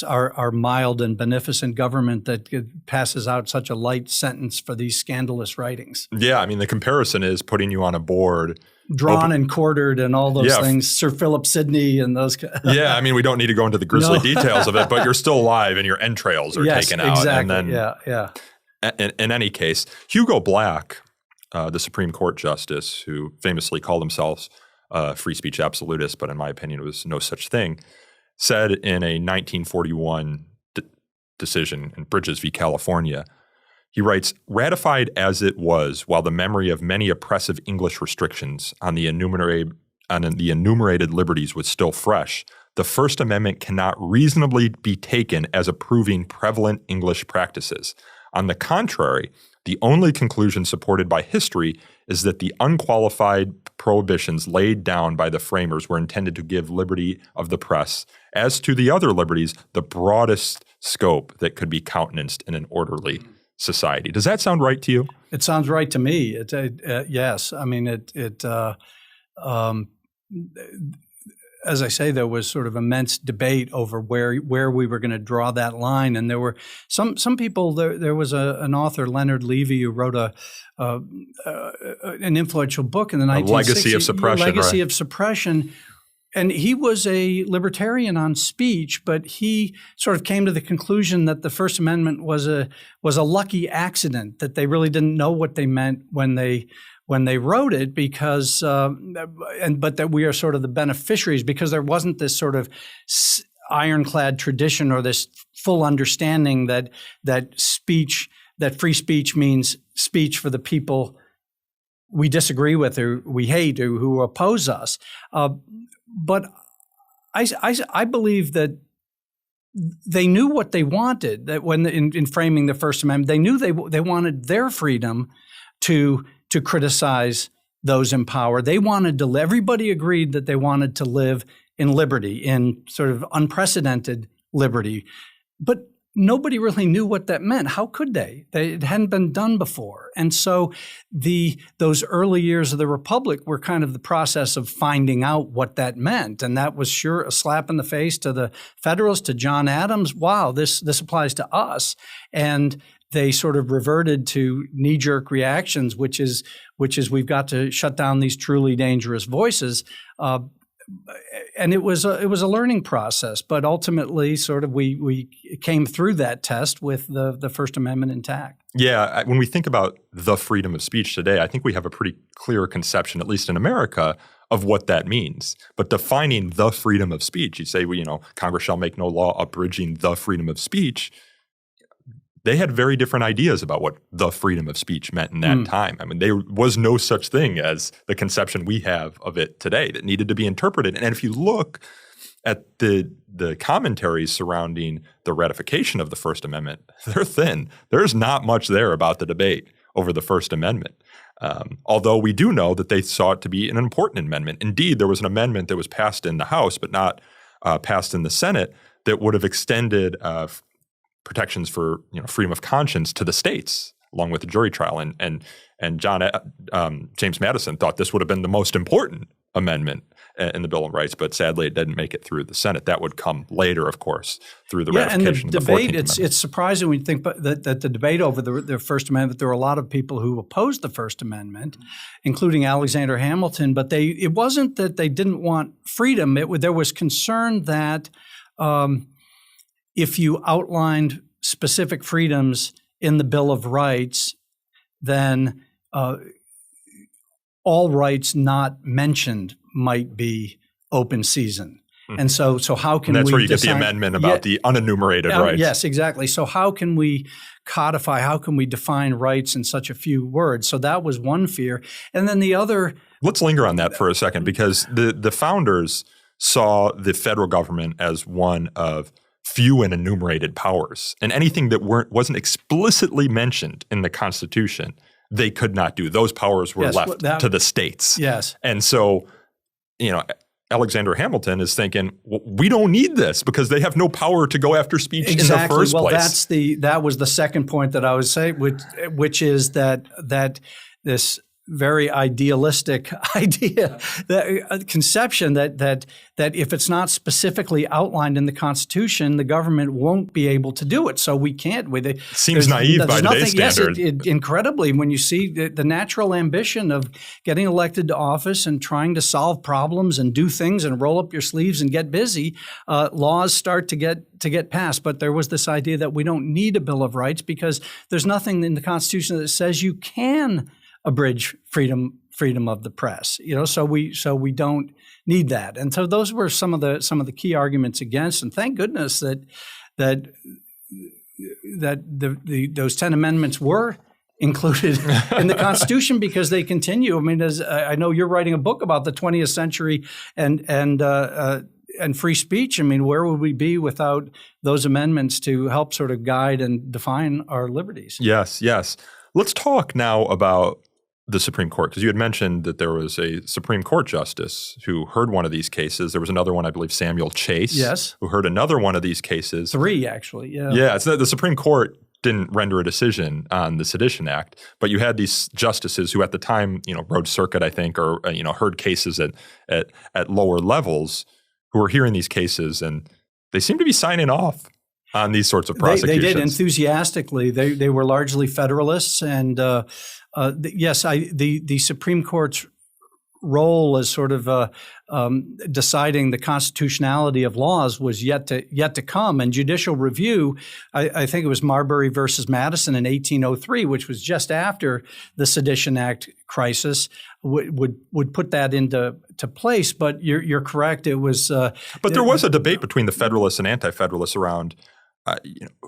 our mild and beneficent government that passes out such a light sentence for these scandalous writings. Yeah, I mean, the comparison is putting you on a board drawn and quartered and all those things, Sir Philip Sidney and those. Yeah, I mean, we don't need to go into the grisly details of it, but you're still alive and your entrails are taken out. Exactly. And then, in any case, Hugo Black, the Supreme Court justice, who famously called himself free speech absolutist, but in my opinion, it was no such thing, said in a 1941 decision in Bridges v. California, he writes, ratified as it was, while the memory of many oppressive English restrictions on the enumerated liberties was still fresh, the First Amendment cannot reasonably be taken as approving prevalent English practices. On the contrary, the only conclusion supported by history is that the unqualified prohibitions laid down by the framers were intended to give liberty of the press, as to the other liberties, the broadest scope that could be countenanced in an orderly society. Does that sound right to you? It sounds right to me. Yes. I mean, as I say, there was sort of immense debate over where we were going to draw that line, and there were some people. There was an author, Leonard Levy, who wrote an influential book in the 1960s, Legacy of Suppression. Legacy of Suppression. And he was a libertarian on speech, but he sort of came to the conclusion that the First Amendment was a lucky accident, that they really didn't know what they meant when they wrote it, because but that we are sort of the beneficiaries, because there wasn't this sort of ironclad tradition or this full understanding that free speech means speech for the people we disagree with or we hate or who oppose us. But I believe that they knew what they wanted, that when in framing the First Amendment, they knew they wanted their freedom to criticize those in power. They wanted to. Everybody agreed that they wanted to live in liberty, in sort of unprecedented liberty, but nobody really knew what that meant. How could they? It hadn't been done before. And so those early years of the Republic were kind of the process of finding out what that meant. And that was sure a slap in the face to the Federalists, to John Adams. Wow, this applies to us. And they sort of reverted to knee-jerk reactions, which is we've got to shut down these truly dangerous voices. And it was a learning process, but ultimately, sort of we came through that test with the First Amendment intact. Yeah, when we think about the freedom of speech today, I think we have a pretty clear conception, at least in America, of what that means. But defining the freedom of speech, you say, Congress shall make no law abridging the freedom of speech. They had very different ideas about what the freedom of speech meant in that time. I mean, there was no such thing as the conception we have of it today that needed to be interpreted. And if you look at the commentaries surrounding the ratification of the First Amendment, they're thin. There's not much there about the debate over the First Amendment. Although we do know that they saw it to be an important amendment. Indeed, there was an amendment that was passed in the House but not passed in the Senate that would have extended protections for freedom of conscience to the states, along with the jury trial. And James Madison thought this would have been the most important amendment in the Bill of Rights, but sadly it didn't make it through the Senate. That would come later, of course, through the ratification of the 14th Amendment. It's surprising when you think that the debate over the First Amendment, there were a lot of people who opposed the First Amendment, including Alexander Hamilton, but it wasn't that they didn't want freedom. There was concern that if you outlined specific freedoms in the Bill of Rights, then all rights not mentioned might be open season. And so how can we that's where you get the amendment about the unenumerated rights. Yes, exactly. So how can we codify, how can we define rights in such a few words? So that was one fear. And then the other— Let's linger on that for a second, because the founders saw the federal government as one of few and enumerated powers. And anything that wasn't explicitly mentioned in the Constitution, they could not do. Those powers were left to the states. Yes. And so, Alexander Hamilton is thinking, well, we don't need this because they have no power to go after speech in the first place. That was the second point that I would say, which is that this very idealistic conception that if it's not specifically outlined in the Constitution, the government won't be able to do it. So we can't. Seems naive by today's standards. Yes, incredibly, when you see the natural ambition of getting elected to office and trying to solve problems and do things and roll up your sleeves and get busy, laws start to get passed. But there was this idea that we don't need a Bill of Rights because there's nothing in the Constitution that says you can abridge freedom of the press, so we don't need that. And so those were some of the key arguments against. And thank goodness that those 10 amendments were included in the Constitution, because they continue. I mean, as I know you're writing a book about the 20th century and free speech. I mean, where would we be without those amendments to help sort of guide and define our liberties? Yes. Let's talk now about the Supreme Court, because you had mentioned that there was a Supreme Court justice who heard one of these cases. There was another one, I believe, Samuel Chase, yes, who heard another one of these cases. 3, actually. Yeah. Yeah. So the Supreme Court didn't render a decision on the Sedition Act, but you had these justices who at the time, rode circuit, I think, or heard cases at lower levels, who were hearing these cases, and they seem to be signing off on these sorts of prosecutions. They did enthusiastically. They were largely Federalists, and the Supreme Court's role as sort of deciding the constitutionality of laws was yet to come. And judicial review, I think it was Marbury versus Madison in 1803, which was just after the Sedition Act crisis, would put that into place. But you're correct. It was. But there was a debate between the Federalists and Anti-Federalists around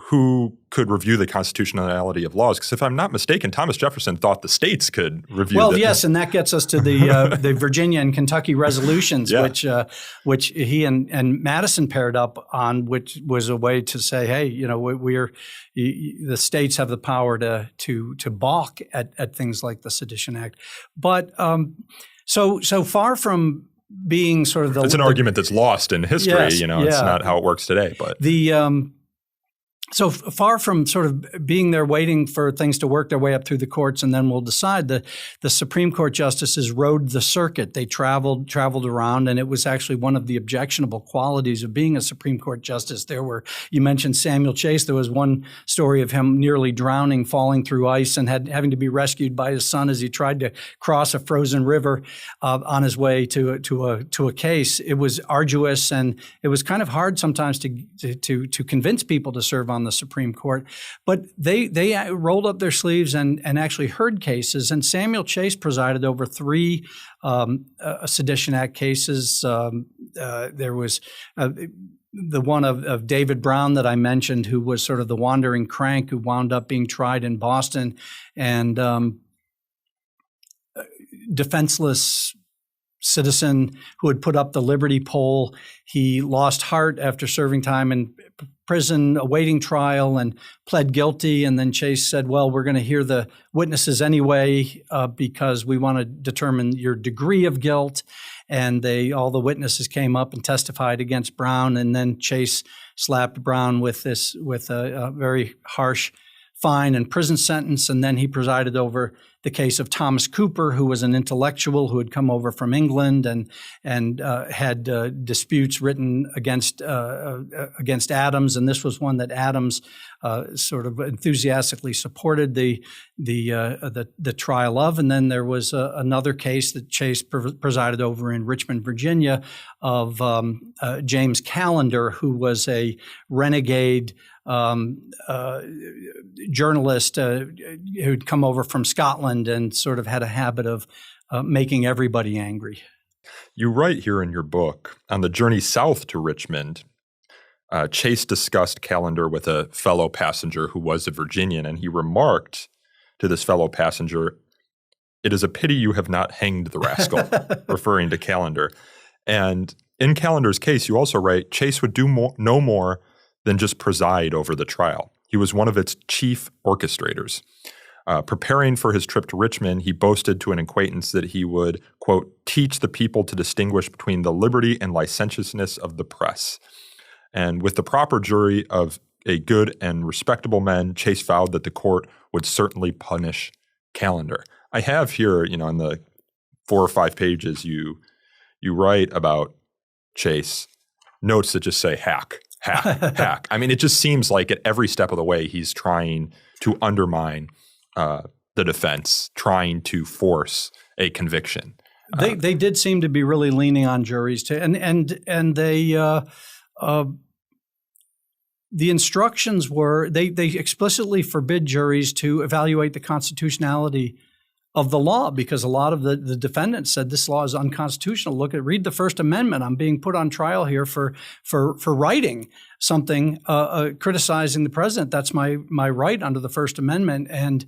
who could review the constitutionality of laws. Because if I'm not mistaken, Thomas Jefferson thought the states could review. Well, yes, and that gets us to the Virginia and Kentucky resolutions, yeah, which he and Madison paired up on, which was a way to say, hey, the states have the power to balk at things like the Sedition Act. But so far from being sort of it's an argument that's lost in history. Yes, it's not how it works today. But so far from sort of being there waiting for things to work their way up through the courts and then we'll decide, the Supreme Court justices rode the circuit. They traveled around, and it was actually one of the objectionable qualities of being a Supreme Court justice. You mentioned Samuel Chase. There was one story of him nearly drowning, falling through ice, and having to be rescued by his son as he tried to cross a frozen river on his way to a case. It was arduous, and it was kind of hard sometimes to convince people to serve on the Supreme Court, but they rolled up their sleeves and actually heard cases. And Samuel Chase presided over 3 Sedition Act cases. There was the one of David Brown that I mentioned, who was sort of the wandering crank who wound up being tried in Boston, and defenseless citizen who had put up the Liberty Pole. He lost heart after serving time in prison, awaiting trial, and pled guilty. And then Chase said, well, we're going to hear the witnesses anyway because we want to determine your degree of guilt. And all the witnesses came up and testified against Brown. And then Chase slapped Brown with a very harsh fine and prison sentence. And then he presided over the case of Thomas Cooper, who was an intellectual who had come over from England and had disputes written against Adams, and this was one that Adams sort of enthusiastically supported the trial of. And then there was another case that Chase presided over in Richmond, Virginia, of James Callender, who was a renegade journalist who'd come over from Scotland and sort of had a habit of making everybody angry. You write here in your book, on the journey south to Richmond, Chase discussed Callender with a fellow passenger who was a Virginian, and he remarked to this fellow passenger, "It is a pity you have not hanged the rascal," referring to Callender. And in Callender's case, you also write, Chase would do no more than just preside over the trial. He was one of its chief orchestrators. Preparing for his trip to Richmond, he boasted to an acquaintance that he would, quote, teach the people to distinguish between the liberty and licentiousness of the press. And with the proper jury of a good and respectable men, Chase vowed that the court would certainly punish Callender. I have here, in the 4 or 5 pages you write about Chase, notes that just say hack. I mean, it just seems like at every step of the way he's trying to undermine the defense, trying to force a conviction. They did seem to be really leaning on juries too, and they the instructions were they explicitly forbid juries to evaluate the constitutionality of the law, because a lot of the defendants said this law is unconstitutional. Read the First Amendment. I'm being put on trial here for writing something criticizing the president. That's my right under the First Amendment. And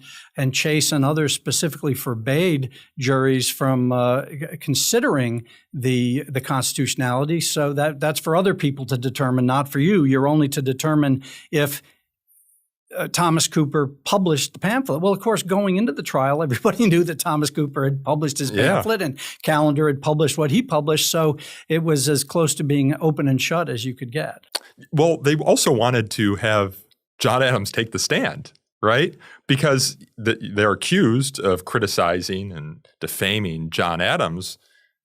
Chase and others specifically forbade juries from considering the constitutionality. So that's for other people to determine, not for you. You're only to determine if Thomas Cooper published the pamphlet. Well, of course, going into the trial, everybody knew that Thomas Cooper had published his pamphlet and Callender had published what he published. So it was as close to being open and shut as you could get. Well, they also wanted to have John Adams take the stand, right? Because they're accused of criticizing and defaming John Adams.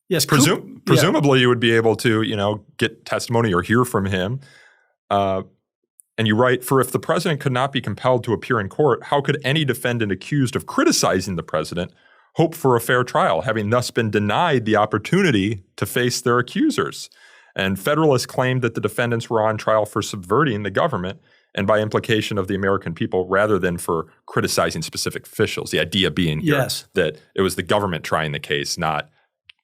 Yes, presumably you would be able to, get testimony or hear from him. And you write, for if the president could not be compelled to appear in court, how could any defendant accused of criticizing the president hope for a fair trial, having thus been denied the opportunity to face their accusers? And Federalists claimed that the defendants were on trial for subverting the government and by implication of the American people rather than for criticizing specific officials. The idea being here that it was the government trying the case, not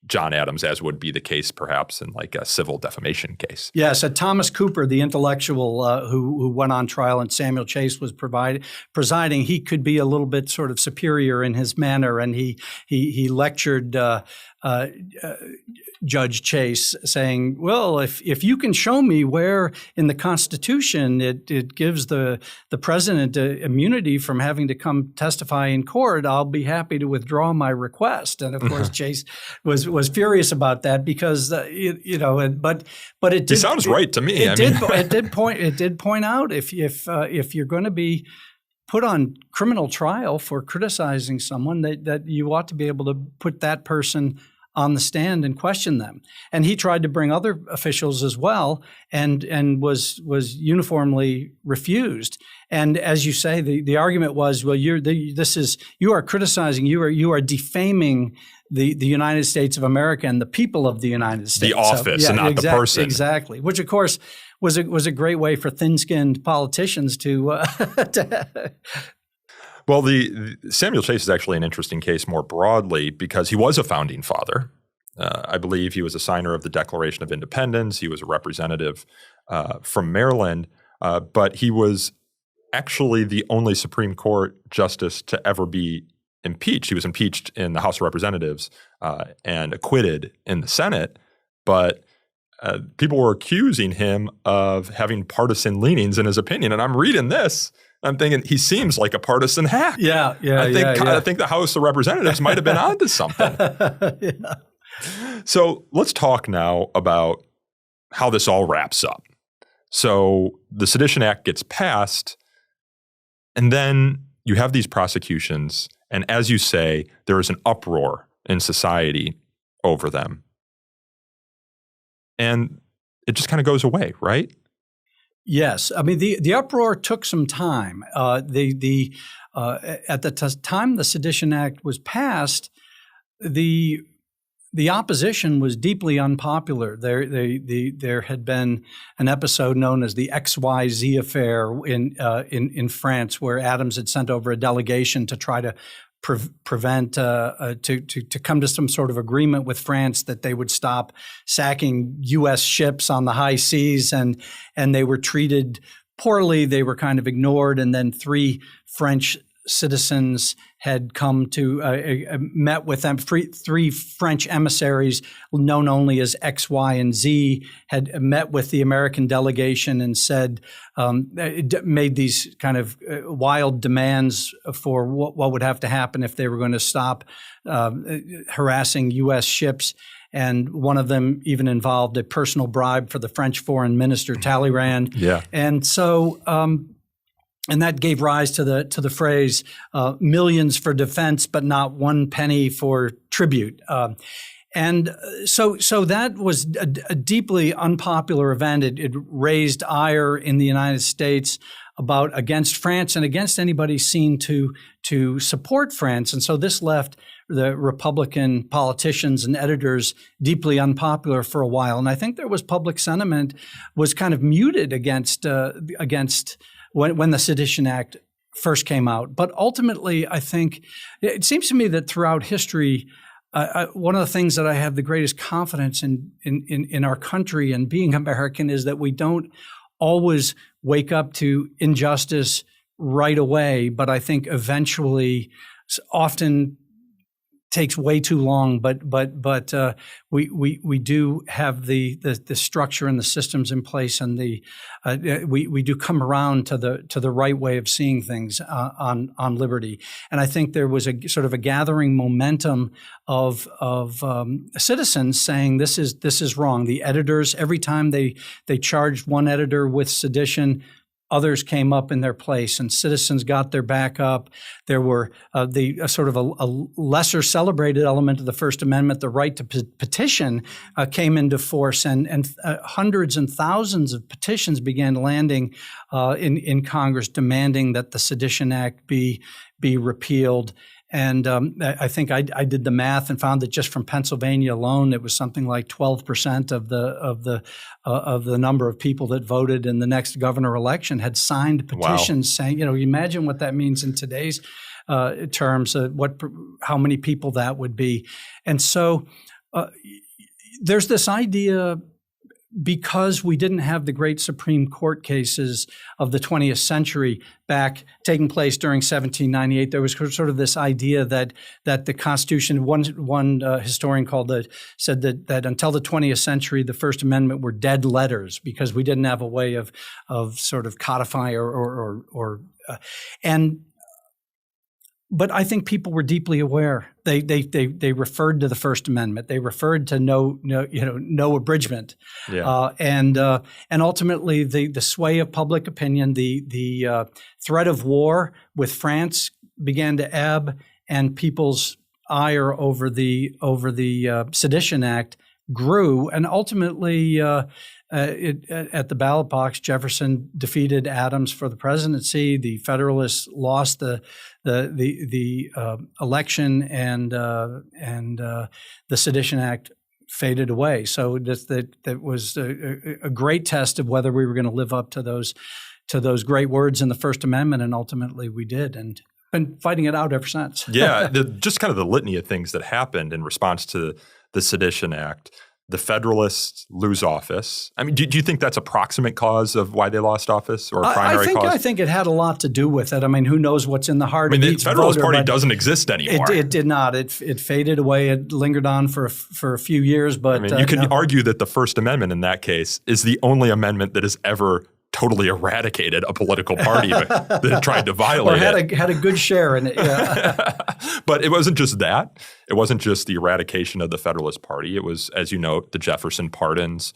John Adams, as would be the case perhaps in like a civil defamation case. Yes, Thomas Cooper, the intellectual who went on trial and Samuel Chase was presiding, he could be a little bit sort of superior in his manner, and he lectured Judge Chase, saying, well, if you can show me where in the Constitution it gives the president immunity from having to come testify in court, I'll be happy to withdraw my request. And of course, Chase was furious about that because but it did. It sounds right to me. It did point out if you're going to be put on criminal trial for criticizing someone, that you ought to be able to put that person on the stand and question them. And he tried to bring other officials as well, and was uniformly refused. And as you say, the argument was, well, you are criticizing, you are defaming the United States of America and the people of the United States. The office and not the person. Exactly. Which of course was a great way for thin-skinned politicians to Well, the Samuel Chase is actually an interesting case more broadly because he was a founding father. I believe he was a signer of the Declaration of Independence. He was a representative from Maryland, but he was actually the only Supreme Court justice to ever be impeached. He was impeached in the House of Representatives and acquitted in the Senate, but people were accusing him of having partisan leanings in his opinion. And I'm reading this. I'm thinking he seems like a partisan hack. I think the House of Representatives might have been onto something. So let's talk now about how this all wraps up. So the Sedition Act gets passed, and then you have these prosecutions, And as you say, there is an uproar in society over them. And it just kind of goes away, right? Yes. I mean, the uproar took some time. At the time the Sedition Act was passed, the opposition was deeply unpopular. There had been an episode known as the XYZ affair in France, where Adams had sent over a delegation to try to prevent to come to some sort of agreement with France that they would stop sacking U.S. ships on the high seas, and they were treated poorly. They were kind of ignored, and then 3 French citizens had come to met with them. 3 French emissaries, known only as X, Y, and Z, had met with the American delegation and said, made these kind of wild demands for what would have to happen if they were going to stop harassing U.S. ships. And one of them even involved a personal bribe for the French foreign minister, Talleyrand. Yeah. And so and that gave rise to the phrase "millions for defense, but not 1 penny for tribute." And so that was a deeply unpopular event. It raised ire in the United States against France and against anybody seen to support France. And so this left the Republican politicians and editors deeply unpopular for a while. And I think there was public sentiment was kind of muted against when the Sedition Act first came out. But ultimately, I think it seems to me that throughout history, one of the things that I have the greatest confidence in our country and being American is that we don't always wake up to injustice right away, but I think eventually, often takes way too long, but we do have the structure and the systems in place, and we do come around to the right way of seeing things on liberty. And I think there was a sort of a gathering momentum of citizens saying this is wrong. The editors, every time they charged one editor with sedition, others came up in their place, and citizens got their back up. There were sort of a lesser celebrated element of the First Amendment, the right to petition, came into force, and hundreds and thousands of petitions began landing in Congress demanding that the Sedition Act be repealed. And I think I did the math and found that just from Pennsylvania alone, it was something like 12% of the number of people that voted in the next governor election had signed petitions saying, you imagine what that means in today's terms, how many people that would be. And so there's this idea, because we didn't have the great Supreme Court cases of the 20th century taking place during 1798, there was sort of this idea that the Constitution, one historian said that until the 20th century, the First Amendment were dead letters because we didn't have a way of sort of codifying But I think people were deeply aware. They referred to the First Amendment. They referred to no abridgment. Yeah. And ultimately, the sway of public opinion, the threat of war with France began to ebb, and people's ire over the Sedition Act grew, and ultimately. At the ballot box, Jefferson defeated Adams for the presidency. The Federalists lost the election, and the Sedition Act faded away. So that was a great test of whether we were going to live up to those great words in the First Amendment, and ultimately we did, and been fighting it out ever since. Yeah, just kind of the litany of things that happened in response to the Sedition Act. The Federalists lose office. I mean, do you think that's a proximate cause of why they lost office, or a primary cause? I think it had a lot to do with it. I mean, who knows what's in the heart of each voter. The Federalist Party doesn't exist anymore. It did not. It faded away. It lingered on for a few years. But you can argue that the First Amendment in that case is the only amendment that has ever totally eradicated a political party that tried to violate it. Had a good share in it. Yeah. But it wasn't just that. It wasn't just the eradication of the Federalist Party. It was, as you note, the Jefferson pardons.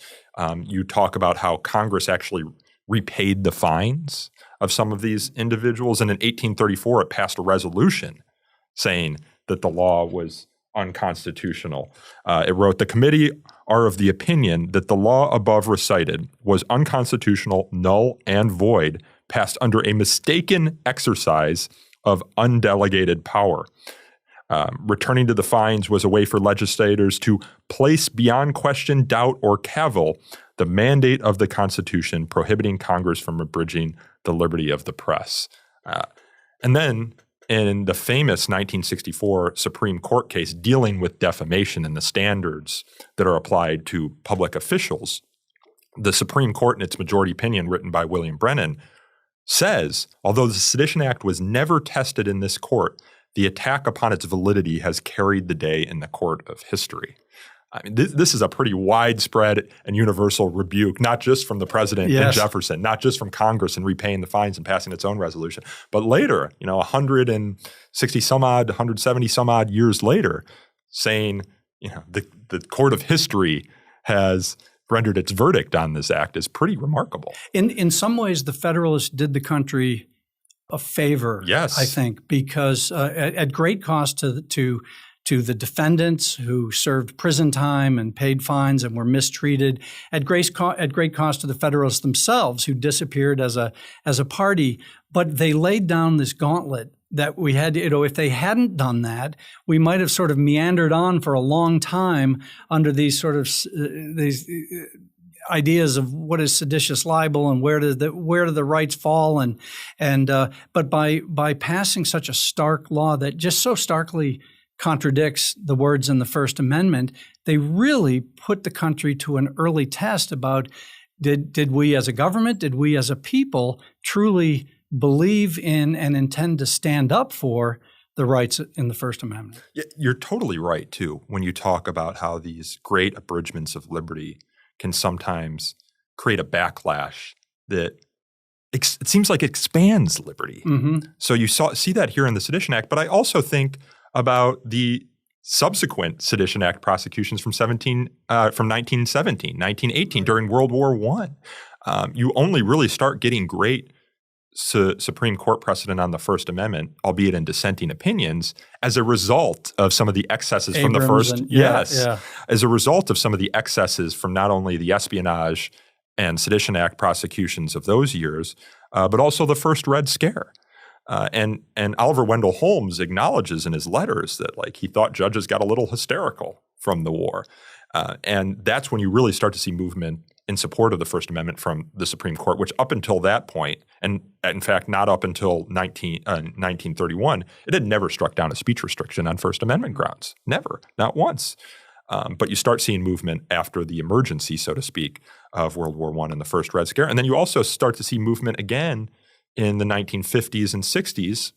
You talk about how Congress actually repaid the fines of some of these individuals. And in 1834, it passed a resolution saying that the law was unconstitutional. It wrote, "The committee are of the opinion that the law above recited was unconstitutional, null, and void, passed under a mistaken exercise of undelegated power. Returning to the fines was a way for legislators to place beyond question, doubt, or cavil the mandate of the Constitution prohibiting Congress from abridging the liberty of the press." And then in the famous 1964 Supreme Court case dealing with defamation and the standards that are applied to public officials, the Supreme Court, in its majority opinion written by William Brennan, says, although the Sedition Act was never tested in this court, the attack upon its validity has carried the day in the court of history. I mean, this is a pretty widespread and universal rebuke, not just from the president and Jefferson, not just from Congress and repaying the fines and passing its own resolution, but later, 160 some odd, 170 some odd years later, saying, the court of history has rendered its verdict on this act is pretty remarkable. In some ways, the Federalists did the country a favor, I think, because at great cost to the defendants who served prison time and paid fines and were mistreated, at great cost to the Federalists themselves who disappeared as a party. But they laid down this gauntlet that we had, if they hadn't done that, we might have sort of meandered on for a long time under these sort of these ideas of what is seditious libel and where do the rights fall but by passing such a stark law that just so starkly contradicts the words in the First Amendment, they really put the country to an early test about did we as a government, did we as a people truly believe in and intend to stand up for the rights in the First Amendment. Yeah, you're totally right, too, when you talk about how these great abridgments of liberty can sometimes create a backlash that it seems like expands liberty. Mm-hmm. So you see that here in the Sedition Act, but I also think about the subsequent Sedition Act prosecutions from 1917, 1918 during World War I. You only really start getting great Supreme Court precedent on the First Amendment, albeit in dissenting opinions, as a result of some of the excesses from the first. As a result of some of the excesses from not only the espionage and Sedition Act prosecutions of those years, but also the first Red Scare. And Oliver Wendell Holmes acknowledges in his letters that he thought judges got a little hysterical from the war. And that's when you really start to see movement in support of the First Amendment from the Supreme Court, which up until that point, and in fact not up until 1931, it had never struck down a speech restriction on First Amendment grounds. Never, not once. But you start seeing movement after the emergency, so to speak, of World War I and the first Red Scare. And then you also start to see movement again in the 1950s and 60s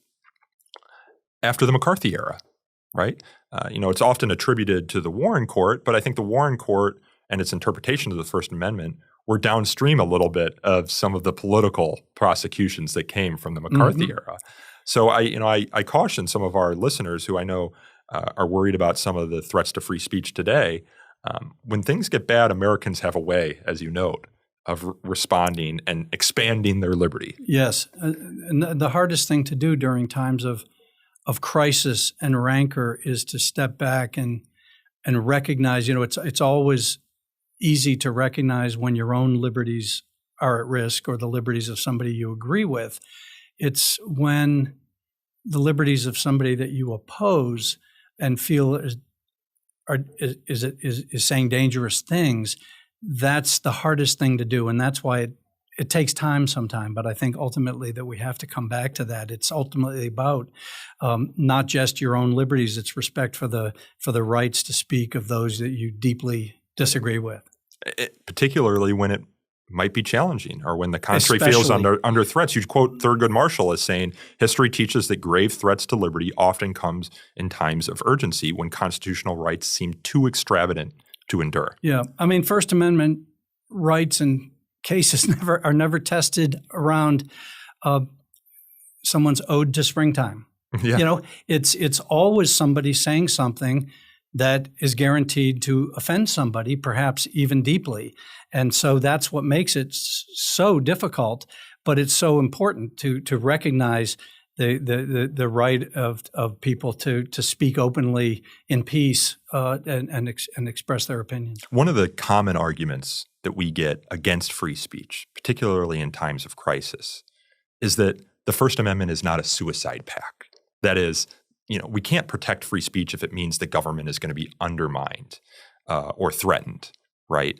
after the McCarthy era, right? It's often attributed to the Warren Court, but I think the Warren Court and its interpretation of the First Amendment were downstream a little bit of some of the political prosecutions that came from the McCarthy era. So I caution some of our listeners who I know are worried about some of the threats to free speech today. When things get bad, Americans have a way, as you note, of responding and expanding their liberty. Yes. And the hardest thing to do during times of crisis and rancor is to step back and recognize, it's always easy to recognize when your own liberties are at risk or the liberties of somebody you agree with. It's when the liberties of somebody that you oppose and feel is saying dangerous things, that's the hardest thing to do. And that's why it takes time sometime. But I think ultimately that we have to come back to that. It's ultimately about not just your own liberties, it's respect for the rights to speak of those that you deeply disagree with. Particularly when it might be challenging or when the country feels under threats. You quote Thurgood Marshall as saying, history teaches that grave threats to liberty often comes in times of urgency when constitutional rights seem too extravagant to endure. Yeah. I mean, First Amendment rights and cases are never tested around someone's ode to springtime. Yeah. It's always somebody saying something that is guaranteed to offend somebody, perhaps even deeply. And so that's what makes it so difficult, but it's so important to recognize the right of people to speak openly in peace and express their opinions. One of the common arguments that we get against free speech, particularly in times of crisis, is that the First Amendment is not a suicide pact. That is, we can't protect free speech if it means the government is going to be undermined or threatened, right?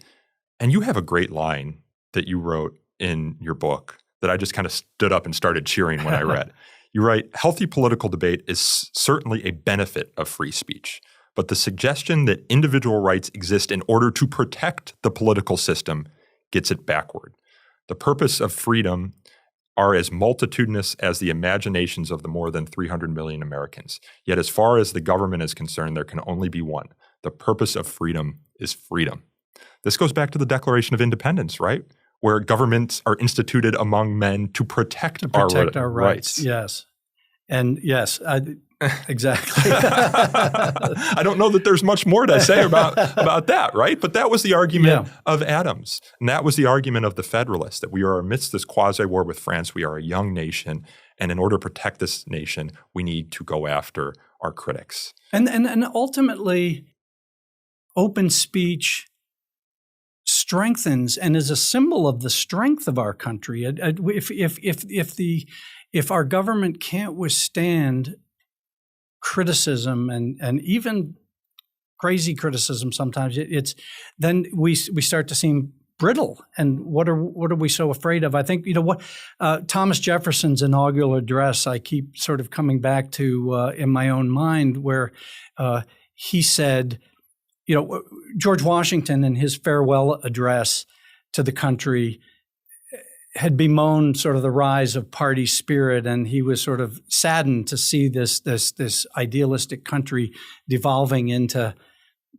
And you have a great line that you wrote in your book that I just kind of stood up and started cheering when I read. You write, healthy political debate is certainly a benefit of free speech, but the suggestion that individual rights exist in order to protect the political system gets it backward. The purpose of freedom are as multitudinous as the imaginations of the more than 300 million Americans. Yet as far as the government is concerned, there can only be one. The purpose of freedom is freedom. This goes back to the Declaration of Independence, right? Where governments are instituted among men to protect our rights. Yes. And yes, exactly. I don't know that there's much more to say about that, right? But that was the argument of Adams. And that was the argument of the Federalists, that we are amidst this quasi-war with France. We are a young nation. And in order to protect this nation, we need to go after our critics. And ultimately, open speech strengthens and is a symbol of the strength of our country. If our government can't withstand criticism and even crazy criticism sometimes, then we start to seem brittle. And what are we so afraid of? I think Thomas Jefferson's inaugural address, I keep sort of coming back to in my own mind, where he said, George Washington in his farewell address to the country had bemoaned sort of the rise of party spirit, and he was sort of saddened to see this idealistic country devolving into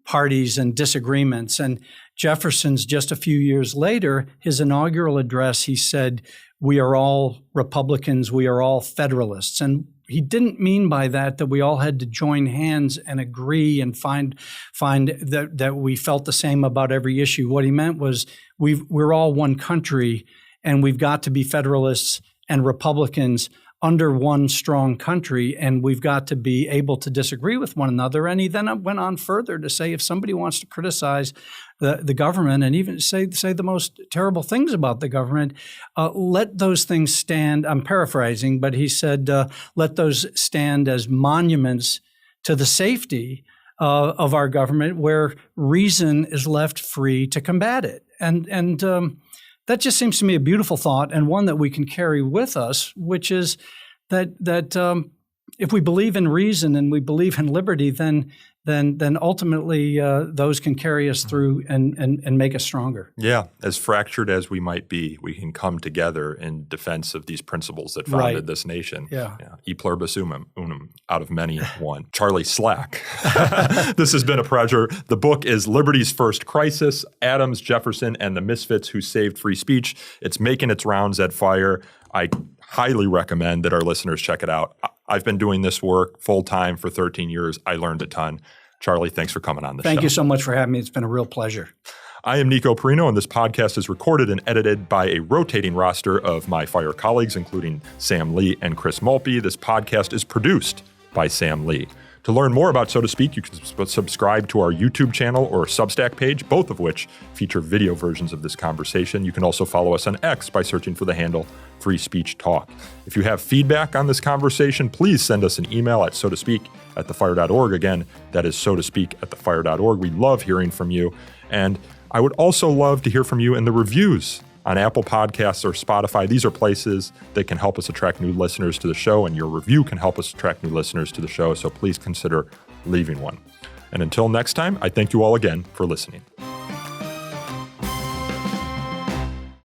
parties and disagreements. And Jefferson's just a few years later, his inaugural address, he said, "We are all Republicans, we are all Federalists." And he didn't mean by that we all had to join hands and agree and find that we felt the same about every issue. What he meant was we're all one country, and we've got to be Federalists and Republicans under one strong country, and we've got to be able to disagree with one another. And he then went on further to say, if somebody wants to criticize the government and even say the most terrible things about the government, let those things stand. I'm paraphrasing, but he said, let those stand as monuments to the safety of our government, where reason is left free to combat it. And that just seems to me a beautiful thought, and one that we can carry with us, which is that if we believe in reason and we believe in liberty, then ultimately those can carry us through and make us stronger. Yeah, as fractured as we might be, we can come together in defense of these principles that founded this nation. Yeah. E pluribus unum, out of many one. Charlie Slack. This has been a pleasure. The book is Liberty's First Crisis, Adams, Jefferson, and the Misfits Who Saved Free Speech. It's making its rounds at Fire. I highly recommend that our listeners check it out. I've been doing this work full-time for 13 years. I learned a ton. Charlie, thanks for coming on the show. Thank you so much for having me. It's been a real pleasure. I am Nico Perino, and this podcast is recorded and edited by a rotating roster of my Fire colleagues, including Sam Lee and Chris Maltby. This podcast is produced by Sam Lee. To learn more about So to Speak, you can subscribe to our YouTube channel or Substack page, both of which feature video versions of this conversation. You can also follow us on X by searching for the handle Free Speech Talk. If you have feedback on this conversation, please send us an email at sotospeak@thefire.org. Again, that is sotospeak@thefire.org. We love hearing from you. And I would also love to hear from you in the reviews on Apple Podcasts or Spotify. These are places that can help us attract new listeners to the show, and your review can help us attract new listeners to the show. So please consider leaving one. And until next time, I thank you all again for listening.